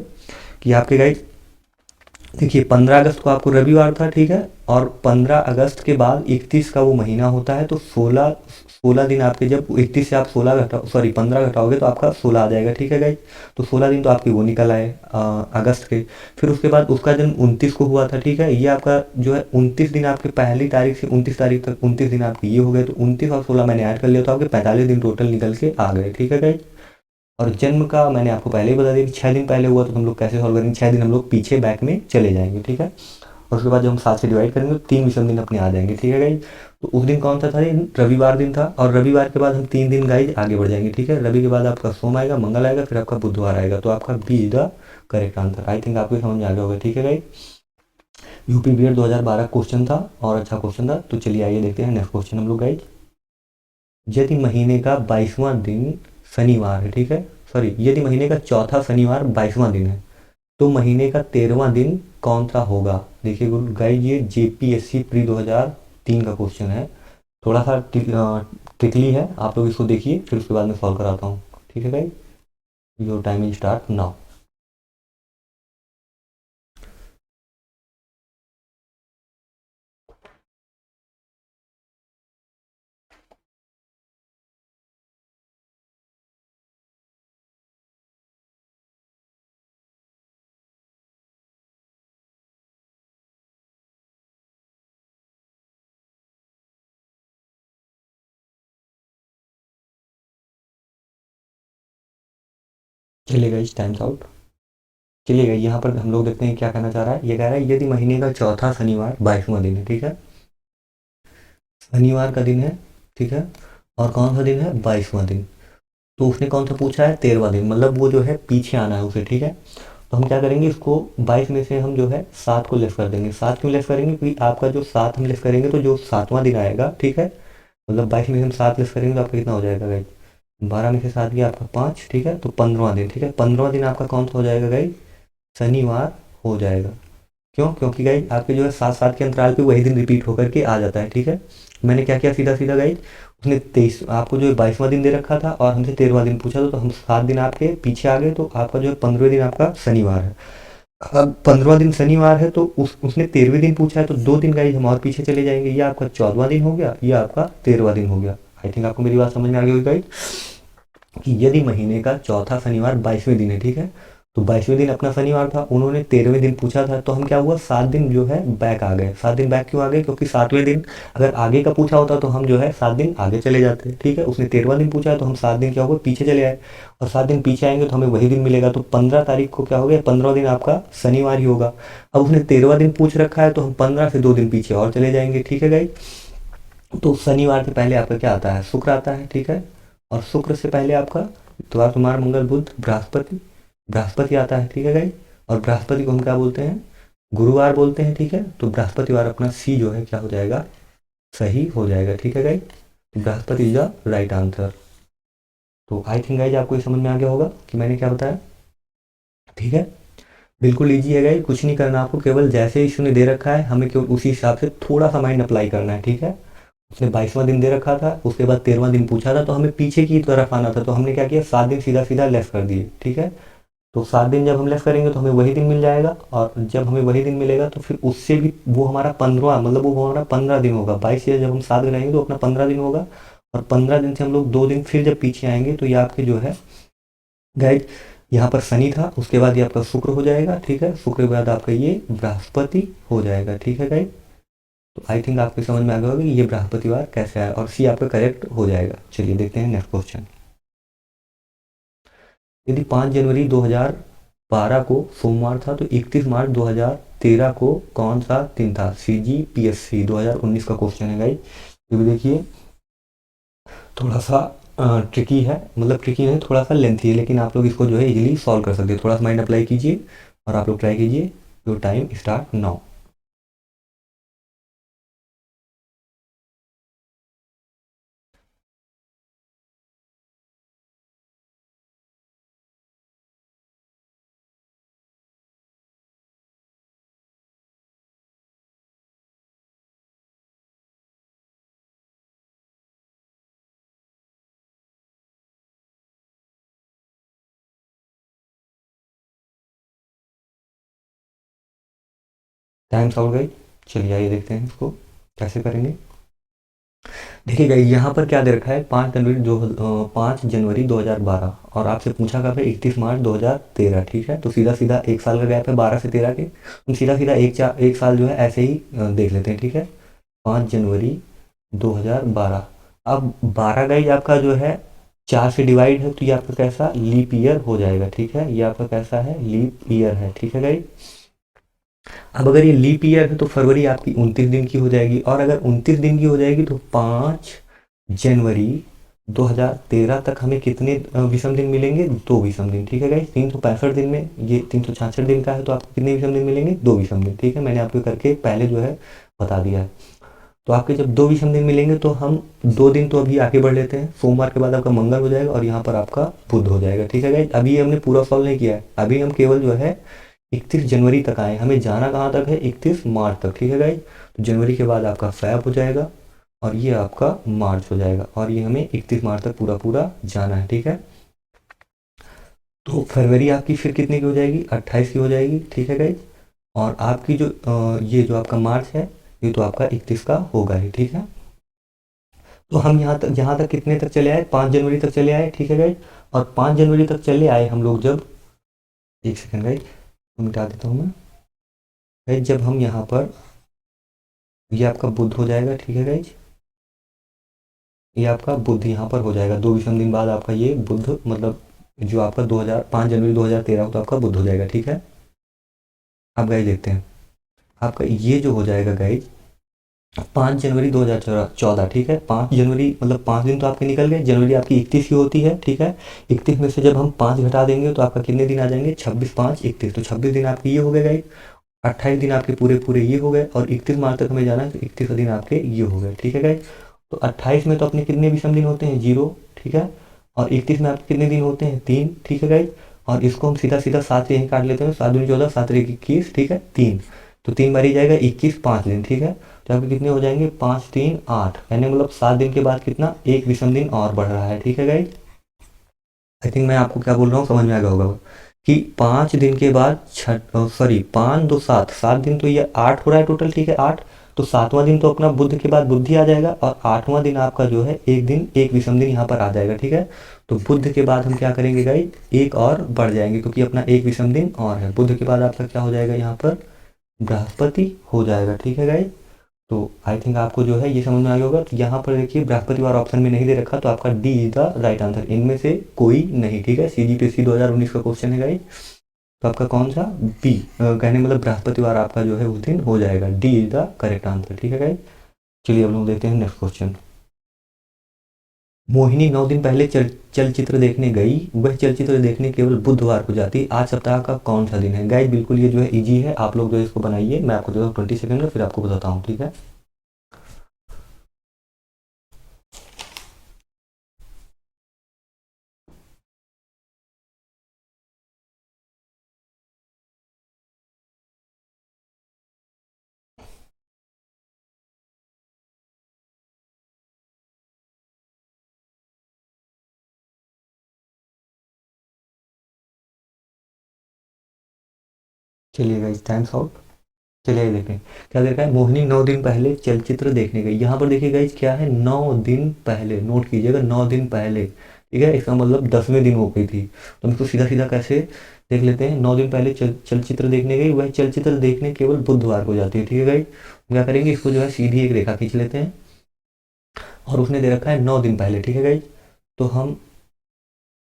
कि आपके गाइज देखिए 15 अगस्त को आपको रविवार था, ठीक है, और 15 अगस्त के बाद 31 का वो महीना होता है, तो 16 दिन आपके, जब 31 से आप 16 घटा सॉरी 15 घटाओगे तो आपका 16 आ जाएगा, ठीक है गाइज। तो 16 दिन तो आपके वो निकल आए अगस्त के। फिर उसके बाद उसका जन्म 29 को हुआ था, ठीक है। ये आपका जो है 29 दिन आपके पहली तारीख से 29 तारीख तक 29 दिन आपके ये हो गए, तो 29 और 16 मैंने ऐड कर लिया, तो आपके 45 दिन टोटल निकल के आ गए, ठीक है गाइज। और जन्म का मैंने आपको पहले ही बता दिया कि 6 दिन पहले हुआ, तो हम लोग कैसे सॉल्व करेंगे, 6 दिन हम लोग पीछे बैक में चले जाएंगे, ठीक है। और उसके बाद जब हम 7 से डिवाइड करेंगे तो 3 विषम दिन अपने आ जाएंगे, ठीक है गाइज। तो उस दिन कौन सा था, ये रविवार दिन था, और रविवार के बाद हम 3 दिन गाइज आगे बढ़ जाएंगे, ठीक है। रवि के बाद आपका सोम आएगा, मंगल आएगा, फिर आपका बुधवार आएगा, तो आपका B is the correct answer. I think आपको समझ में आ गया होगा, ठीक है गाइज। यूपी बीएड 2012 क्वेश्चन था और अच्छा क्वेश्चन था। तो चलिए आइए देखते हैं नेक्स्ट क्वेश्चन हम लोग गाइज। यदि महीने का 22वां दिन शनिवार है, ठीक है, सॉरी यदि महीने का चौथा शनिवार 22वां दिन है, तो महीने का 13वां दिन कौन सा होगा। देखिए गाइज ये जेपीएससी प्री 2003 का क्वेश्चन है, थोड़ा सा ट्रिकली है, आप लोग इसको देखिए, फिर उसके बाद मैं सॉल्व कराता हूँ, ठीक है guys. Your time is start now. चलिए गाइज टाइम्स आउट। चलिए गाइज यहाँ पर हम लोग देखते हैं क्या कहना चाह रहा है। ये कह रहा है यदि महीने का चौथा शनिवार 22वां दिन है, ठीक है, शनिवार का दिन है, ठीक है, और कौन सा दिन है 22वां दिन, तो उसने कौन सा पूछा है 13वां दिन, मतलब वो जो है पीछे आना है उसे, ठीक है। तो हम क्या करेंगे, इसको 22 में से हम जो है 7 को लेस कर देंगे। 7 क्यों लेस करेंगे, क्योंकि आपका जो 7 हम लेस करेंगे तो जो 7वां दिन आएगा, ठीक है, मतलब 22 में से हम 7 लेस करेंगे तो आपका कितना हो जाएगा गाइज, 12 में से 7 गया आपका 5, ठीक है, तो 15वां दिन, ठीक है, 15वां दिन आपका कौन सा हो जाएगा गाइज, शनिवार हो जाएगा। क्यों, क्योंकि गाइज आपके जो है 7 7 के अंतराल पे वही दिन रिपीट होकर के आ जाता है, ठीक है। मैंने क्या किया, सीधा सीधा गाइज, उसने 23 आपको जो है 22वां दिन दे रखा था और हमसे 13वां दिन पूछा था, तो हम 7 दिन आपके पीछे आ गए, तो आपका जो है 15वें दिन आपका शनिवार है। अब 15वां दिन शनिवार है, तो उसने 13वें दिन पूछा है, तो 2 दिन गाइज हम और पीछे चले जाएंगे, ये आपका 14वां दिन हो गया, ये आपका 13वां दिन हो गया। आई थिंक आपको मेरी बात समझ में आ गई होगी गाइज, कि यदि महीने का चौथा शनिवार 22वें दिन है, ठीक है, तो 22वें दिन अपना शनिवार था, उन्होंने 13वें दिन पूछा था, तो हम क्या हुआ 7 दिन जो है बैक आ गए। 7 दिन बैक क्यों आ गए, क्योंकि 7वें दिन अगर आगे का पूछा होता तो हम जो है 7 दिन आगे चले जाते, ठीक है। उसने 13वां दिन पूछा है, तो हम 7 दिन क्या होगा पीछे चले आए, और 7 दिन पीछे आएंगे तो हमें वही दिन मिलेगा, तो 15 तारीख को क्या हो गया, 15वां दिन आपका शनिवार ही होगा। अब उसने 13वां दिन पूछ रखा है, तो हम 15 से 2 दिन पीछे और चले जाएंगे, ठीक है गाइज। तो शनिवार से पहले आपका क्या आता है, शुक्र आता है, ठीक है, और शुक्र से पहले आपका इतवार सोमवार मंगल बुध बृहस्पति, बृहस्पति आता है, ठीक है गाइज। और बृहस्पति को हम क्या बोलते हैं, गुरुवार बोलते हैं, ठीक है। तो बृहस्पतिवार अपना सी जो है क्या हो जाएगा, सही हो जाएगा, ठीक है गाइज। तो Brihaspati is the right answer. तो आई थिंक गाइज आपको ये समझ में आ गया होगा कि मैंने क्या बताया, ठीक है। बिल्कुल ईजी है गाइज, कुछ नहीं करना आपको, केवल जैसे इशू ने दे रखा है हमें केवल उसी हिसाब से थोड़ा सा माइंड अप्लाई करना है, ठीक है। उसने 22वां दिन दे रखा था, उसके बाद 13वां दिन पूछा था, तो हमें पीछे की तरफ आना था, तो हमने क्या किया 7 दिन सीधा सीधा लेस कर दिए, ठीक है। तो 7 दिन जब हम लेस करेंगे तो हमें वही दिन मिल जाएगा, और जब हमें वही दिन मिलेगा तो फिर उससे भी वो हमारा 15वां, मतलब वो हमारा 15 दिन होगा। 22 से जब हम 7 गिनाएंगे तो अपना 15 दिन होगा, और 15 दिन से हम लोग 2 दिन फिर जब पीछे आएंगे, तो ये आपके जो है गाइड, यहाँ पर शनि था, उसके बाद ये आपका शुक्र हो जाएगा, ठीक है, शुक्र के बाद आपका ये बृहस्पति हो जाएगा, ठीक है गाइड। तो आई थिंक आपको समझ में आ गया होगा कि ये बृहस्पतिवार कैसे आया, और सी आपका करेक्ट हो जाएगा। चलिए देखते हैं नेक्स्ट क्वेश्चन। यदि 5 जनवरी 2012 को सोमवार था, तो 31 मार्च 2013 को कौन सा दिन था। सी जी पी एस सी 2019 का क्वेश्चन है गाइज। ये भी देखिए थोड़ा सा ट्रिकी है, मतलब ट्रिकी नहीं, थोड़ा सा लेंथी है, लेकिन आप लोग इसको जो है इजीली सॉल्व कर सकते हैं। थोड़ा सा माइंड अप्लाई कीजिए और आप लोग ट्राई कीजिए। Your time start now. Times out guys. चलिए आइए देखते हैं इसको कैसे करेंगे। देखिए गाइज यहाँ पर क्या दे रखा है, 5 जनवरी 2012 और आपसे पूछा कब है, 31 मार्च 2013। ठीक है, तो सीधा सीधा एक साल का गैप है 12 से 13 के, हम सीधा सीधा एक साल जो है ऐसे ही देख लेते हैं। ठीक है, 5 जनवरी 2012। अब 12 गाइज आपका जो है 4 से डिवाइड है, तो ये आपका कैसा लीप ईयर हो जाएगा। ठीक है, ये आपका कैसा है, लीप ईयर है। ठीक है गाइज, अब अगर ये लीप ईयर है तो फरवरी आपकी 29 दिन की हो जाएगी, और अगर 29 दिन की हो जाएगी तो 5 जनवरी 2013 तक हमें कितने विषम दिन मिलेंगे, 2 विषम दिन। ठीक है गाइस, 365 दिन में ये 366 दिन का है, तो आपको कितने विषम दिन मिलेंगे, 2 विषम दिन। ठीक है, मैंने आपको करके पहले जो है बता दिया है। तो आपके जब 2 विषम दिन मिलेंगे तो हम 2 दिन तो अभी आगे बढ़ लेते हैं। सोमवार के बाद आपका मंगल हो जाएगा और यहाँ पर आपका बुध हो जाएगा। ठीक है गाइस, अभी हमने पूरा सॉल्व नहीं किया है, अभी हम केवल जो है 31 जनवरी तक आए, हमें जाना कहाँ तक है, 31 मार्च तक। ठीक है गाइज, तो जनवरी के बाद आपका फैब हो जाएगा और ये आपका मार्च हो जाएगा, और ये हमें 31 मार्च तक पूरा पूरा जाना है। ठीक है, तो फरवरी आपकी फिर कितने की हो जाएगी, 28 की हो जाएगी। ठीक है गाइज, और आपकी जो ये जो आपका मार्च है ये तो आपका 31 का होगा ही। ठीक है, तो हम यहाँ तक कितने तक चले आए, 5 जनवरी तक चले आए। ठीक है गाइज, और 5 जनवरी तक चले आए हम लोग जब, एक सेकंड गाइज मिटा देता हूँ मैं गाइज, जब हम यहाँ पर, ये आपका बुध हो जाएगा। ठीक है गाइज, ये आपका बुध यहाँ पर हो जाएगा, 2 विषम दिन बाद आपका ये बुध, मतलब जो आपका 5 जनवरी 2013 हो तो आपका बुध हो जाएगा। ठीक है, अब गाइज देखते हैं आपका ये जो हो जाएगा गाइज 5 जनवरी 2014। ठीक है, 5 जनवरी मतलब 5 दिन तो आपके निकल गए, जनवरी आपकी 31 की होती है। ठीक है, 31 में से जब हम 5 घटा देंगे तो आपका कितने दिन आ जाएंगे, 26 5 31, तो 26 दिन आपके ये हो गए गाइज, 28 दिन आपके पूरे पूरे ये हो गए, और 31 मार्च तक हमें जाना है तो 31 दिन आपके ये हो गए। ठीक है गाइज, तो 28 में तो अपने कितने विषम दिन होते हैं, 0। ठीक है, और 31 में आपके कितने दिन होते हैं, 3। ठीक है गाइज, और इसको हम सीधा सीधा 7 से यहीं काट लेते हैं, 7 दूनी 14, 7 एक 21। ठीक है, 3, तो 3 बार ही जाएगा 21, 5 दिन। ठीक है, तो आपके कितने हो जाएंगे, 5 3 8, यानी मतलब 7 दिन के बाद कितना, एक विषम दिन और बढ़ रहा है। ठीक है गाइज, आई थिंक मैं आपको क्या बोल रहा हूँ समझ में आ गया होगा कि 5 दिन के बाद 5 2 7, 7 दिन तो ये 8 हो रहा है टोटल। ठीक है, 8, तो 7वां दिन तो अपना बुध के बाद बुद्धि आ जाएगा, और 8वां दिन आपका जो है एक दिन एक विषम दिन यहाँ पर आ जाएगा। ठीक है, तो बुध के बाद हम क्या करेंगे गाइस, एक और बढ़ जाएंगे क्योंकि अपना एक विषम दिन और है। बुध के बाद आपका क्या हो जाएगा, यहाँ पर बृहस्पति हो जाएगा। ठीक है गाइस, तो आई थिंक आपको जो है ये समझ में आ गया होगा। तो यहाँ पर देखिए बृहस्पतिवार ऑप्शन में नहीं दे रखा, तो आपका D is the right answer, इनमें से कोई नहीं। ठीक है, CGPSC 2019 का क्वेश्चन है गाइस, तो आपका कौन सा, बी, कहने मतलब बृहस्पतिवार आपका जो है उस दिन हो जाएगा, D is the correct answer. ठीक है गाइस, चलिए अब लोग देखते हैं नेक्स्ट क्वेश्चन। मोहिनी 9 दिन पहले चलचित्र देखने गई, वह चलचित्र देखने केवल बुधवार को जाती, आज सप्ताह का कौन सा दिन है। गाइस बिल्कुल ये जो है इजी है, आप लोग जो है इसको बनाइए, मैं आपको देता हूँ 20 सेकंड में, फिर आपको बताता हूँ। ठीक है, चलिए गाइस टाइम्स आउट। चलिए देखें क्या देखा है, मोहिनी 9 दिन पहले चलचित्र देखने गई। यहाँ पर देखिए गाइस क्या है, 9 दिन पहले, नोट कीजिएगा 9 दिन पहले। ठीक है, इसका मतलब 10वें दिन हो गई थी, तो हम इसको सीधा सीधा कैसे देख लेते हैं, 9 दिन पहले चलचित्र देखने गई, वह चलचित्र देखने केवल बुधवार को जाती है। ठीक है गाइस, क्या करेंगे, इसको जो है सीधी एक रेखा खींच लेते हैं, और उसने दे रखा है 9 दिन पहले। ठीक है गाइस, तो हम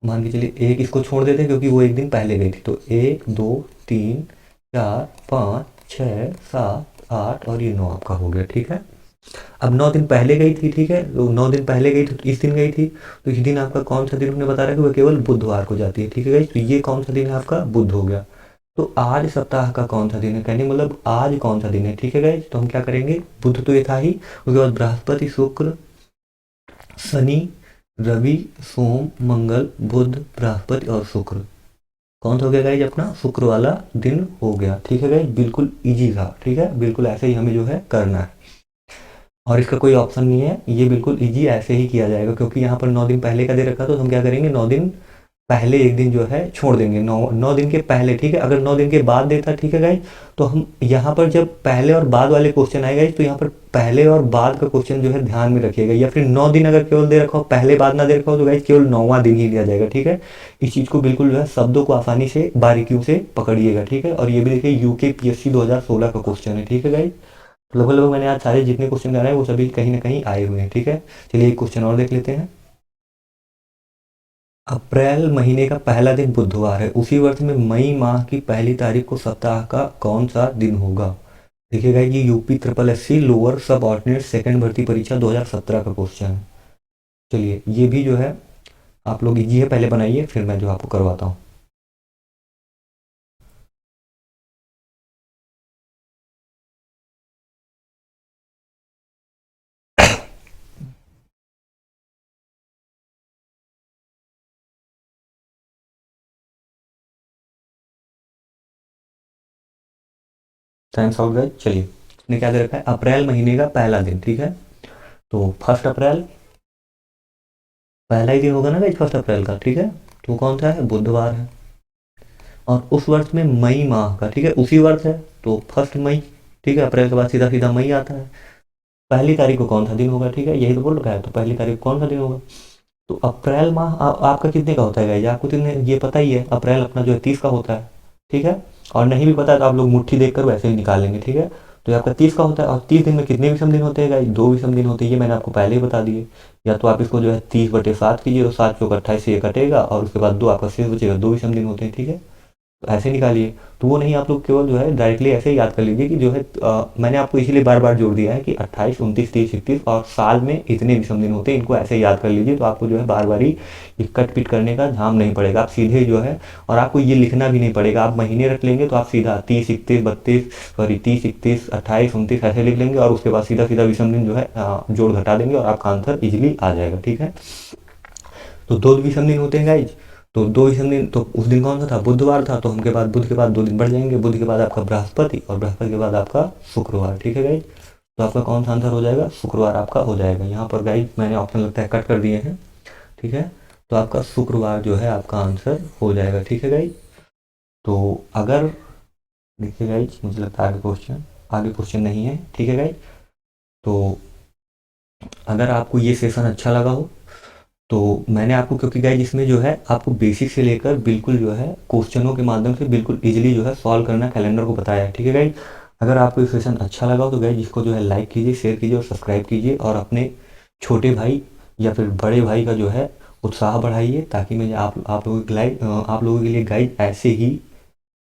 मान के चलिए एक इसको छोड़ देते हैं क्योंकि वो एक दिन पहले गई थी, तो 1 2 3 4 5 6 7 8 और ये 9 आपका हो गया। ठीक है, अब 9 दिन पहले गई थी। ठीक है, तो 9 दिन पहले गई थी तो इस दिन गई थी, तो इस दिन आपका कौन सा दिन उन्होंने बता रहा है कि वह केवल बुधवार को जाती है। ठीक है गाइस, तो ये कौन सा दिन है आपका, बुध हो गया। तो आज सप्ताह का कौन सा दिन है, कहने मतलब आज कौन सा दिन है। ठीक है गाइस, तो हम क्या करेंगे, बुध तो ये था ही, उसके बाद बृहस्पति शुक्र शनि रवि सोम मंगल बुध बृहस्पति और शुक्र, कौन सा हो गया गाइज, अपना शुक्र वाला दिन हो गया। ठीक है गाइज, बिल्कुल इजी था। ठीक है, बिल्कुल ऐसे ही हमें जो है करना है, और इसका कोई ऑप्शन नहीं है, ये बिल्कुल इजी ऐसे ही किया जाएगा क्योंकि यहाँ पर 9 दिन पहले का दे रखा, तो हम क्या करेंगे, 9 दिन पहले एक दिन जो है छोड़ देंगे, 9 दिन के पहले, ठीक है। अगर 9 दिन के बाद देता, ठीक है गाइज, तो हम यहाँ पर जब पहले और बाद वाले क्वेश्चन आएगा तो यहाँ पर पहले और बाद का क्वेश्चन जो है ध्यान में रखिएगा। या फिर 9 दिन अगर केवल दे रखा हो, पहले बाद ना दे रखा हो, तो गाइज केवल 9वां दिन ही लिया जाएगा, ठीक है। इस चीज़ को बिल्कुल जो है शब्दों को आसानी से बारीकियों से पकड़िएगा, ठीक है। और ये भी देखिए यूके PSC 2016 का क्वेश्चन है, ठीक है गाइज। लगभग लगभग मैंने आज सारे जितने क्वेश्चन कर रहे हैं वो सभी कहीं ना कहीं आए हुए हैं, ठीक है। चलिए एक क्वेश्चन और देख लेते हैं। अप्रैल महीने का पहला दिन बुधवार है, उसी वर्ष में मई माह की पहली तारीख को सप्ताह का कौन सा दिन होगा। देखिएगा ये UP SSSC लोअर सब ऑर्डिनेट सेकंड भर्ती परीक्षा 2017 का क्वेश्चन है। चलिए ये भी जो है आप लोग इजी है, पहले बनाइए फिर मैं जो आपको करवाता हूँ। Thanks all guys. चलिए इसने क्या दे रखा है, अप्रैल महीने का पहला दिन, ठीक है। तो 1 अप्रैल पहला ही दिन होगा ना गाइस, 1 अप्रैल का, ठीक है। तो कौन सा है, बुधवार है। और उस वर्ष में मई माह का, ठीक है, उसी वर्ष है तो 1 मई, ठीक है। अप्रैल के बाद सीधा सीधा मई आता है। पहली तारीख को कौन सा दिन होगा, ठीक है, यही तो बोल रखा है। तो पहली तारीख को कौन सा दिन होगा, तो अप्रैल माह आपका कितने का होता है गाइस, आपको कितने ये पता ही है, अप्रैल अपना जो है 30 का होता है, ठीक है। और नहीं भी पता है तो आप लोग मुट्ठी देखकर वैसे ही निकाल लेंगे, ठीक है। तो ये आपका 30 का होता है। और 30 दिन में कितने विषम दिन होते हैं गाइस, 2 विषम दिन होते हैं, ये मैंने आपको पहले ही बता दिए। या तो आप इसको जो है 30/7 कीजिए, तो 7 चौक 28 से ये कटेगा और उसके बाद 2 आपका शेष बचेगा, 2 विषम दिन होते हैं, ठीक है। तो ऐसे निकालिए। तो वो नहीं, आप लोग केवल जो है डायरेक्टली ऐसे ही याद कर लीजिए कि जो है मैंने आपको इसीलिए बार बार जोड़ दिया है कि 28, 29, 30, 31 और साल में इतने विषम दिन होते हैं, इनको ऐसे ही याद कर लीजिए। तो आपको जो है बार बार ही ये कट पिट करने का झाम नहीं पड़ेगा, आप सीधे जो है, और आपको ये लिखना भी नहीं पड़ेगा। आप महीने रख लेंगे तो आप सीधा 30, 31, 32, सॉरी 30, 31, 28, 29 ऐसे लिख लेंगे और उसके बाद सीधा सीधा विषम दिन जो है जोड़ घटा देंगे और आपका आंसर इजिली आ जाएगा, ठीक है। तो 2 विषम दिन होते हैं गाइज। तो 2 विषम दिन, तो उस दिन कौन सा था, बुधवार था। तो हम के बाद बुध के बाद 2 दिन बढ़ जाएंगे, बुध के बाद आपका बृहस्पति और बृहस्पति के बाद आपका शुक्रवार, ठीक है गाइज। तो आपका कौन सा आंसर हो जाएगा, शुक्रवार आपका हो जाएगा। यहाँ पर गाइज मैंने ऑप्शन लगता है कट कर दिए हैं, ठीक है। तो आपका शुक्रवार जो है आपका आंसर हो जाएगा, ठीक है गाइज। तो अगर देखिए गाइज, मुझे लगता है आगे क्वेश्चन नहीं है, ठीक है गाइज। तो अगर आपको ये सेशन अच्छा लगा हो तो मैंने आपको, क्योंकि गाइज इसमें जो है आपको बेसिक से लेकर बिल्कुल जो है क्वेश्चनों के माध्यम से बिल्कुल इजीली जो है सॉल्व करना कैलेंडर को बताया है, ठीक है गाइज। अगर आपको ये सेशन अच्छा लगा हो तो गाइज इसको जो है लाइक कीजिए, शेयर कीजिए और सब्सक्राइब कीजिए और अपने छोटे भाई या फिर बड़े भाई का जो है उत्साह बढ़ाइए, ताकि मैं आप लोगों के लिए गाइज ऐसे ही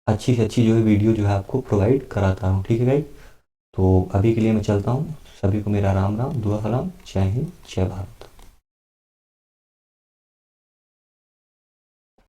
अच्छी से अच्छी जो है वीडियो जो है आपको प्रोवाइड कराता हूँ, ठीक है गाइज। तो अभी के लिए मैं चलता हूँ। सभी को मेरा राम राम, दुआ सलाम, जय हिंद, जय भारत।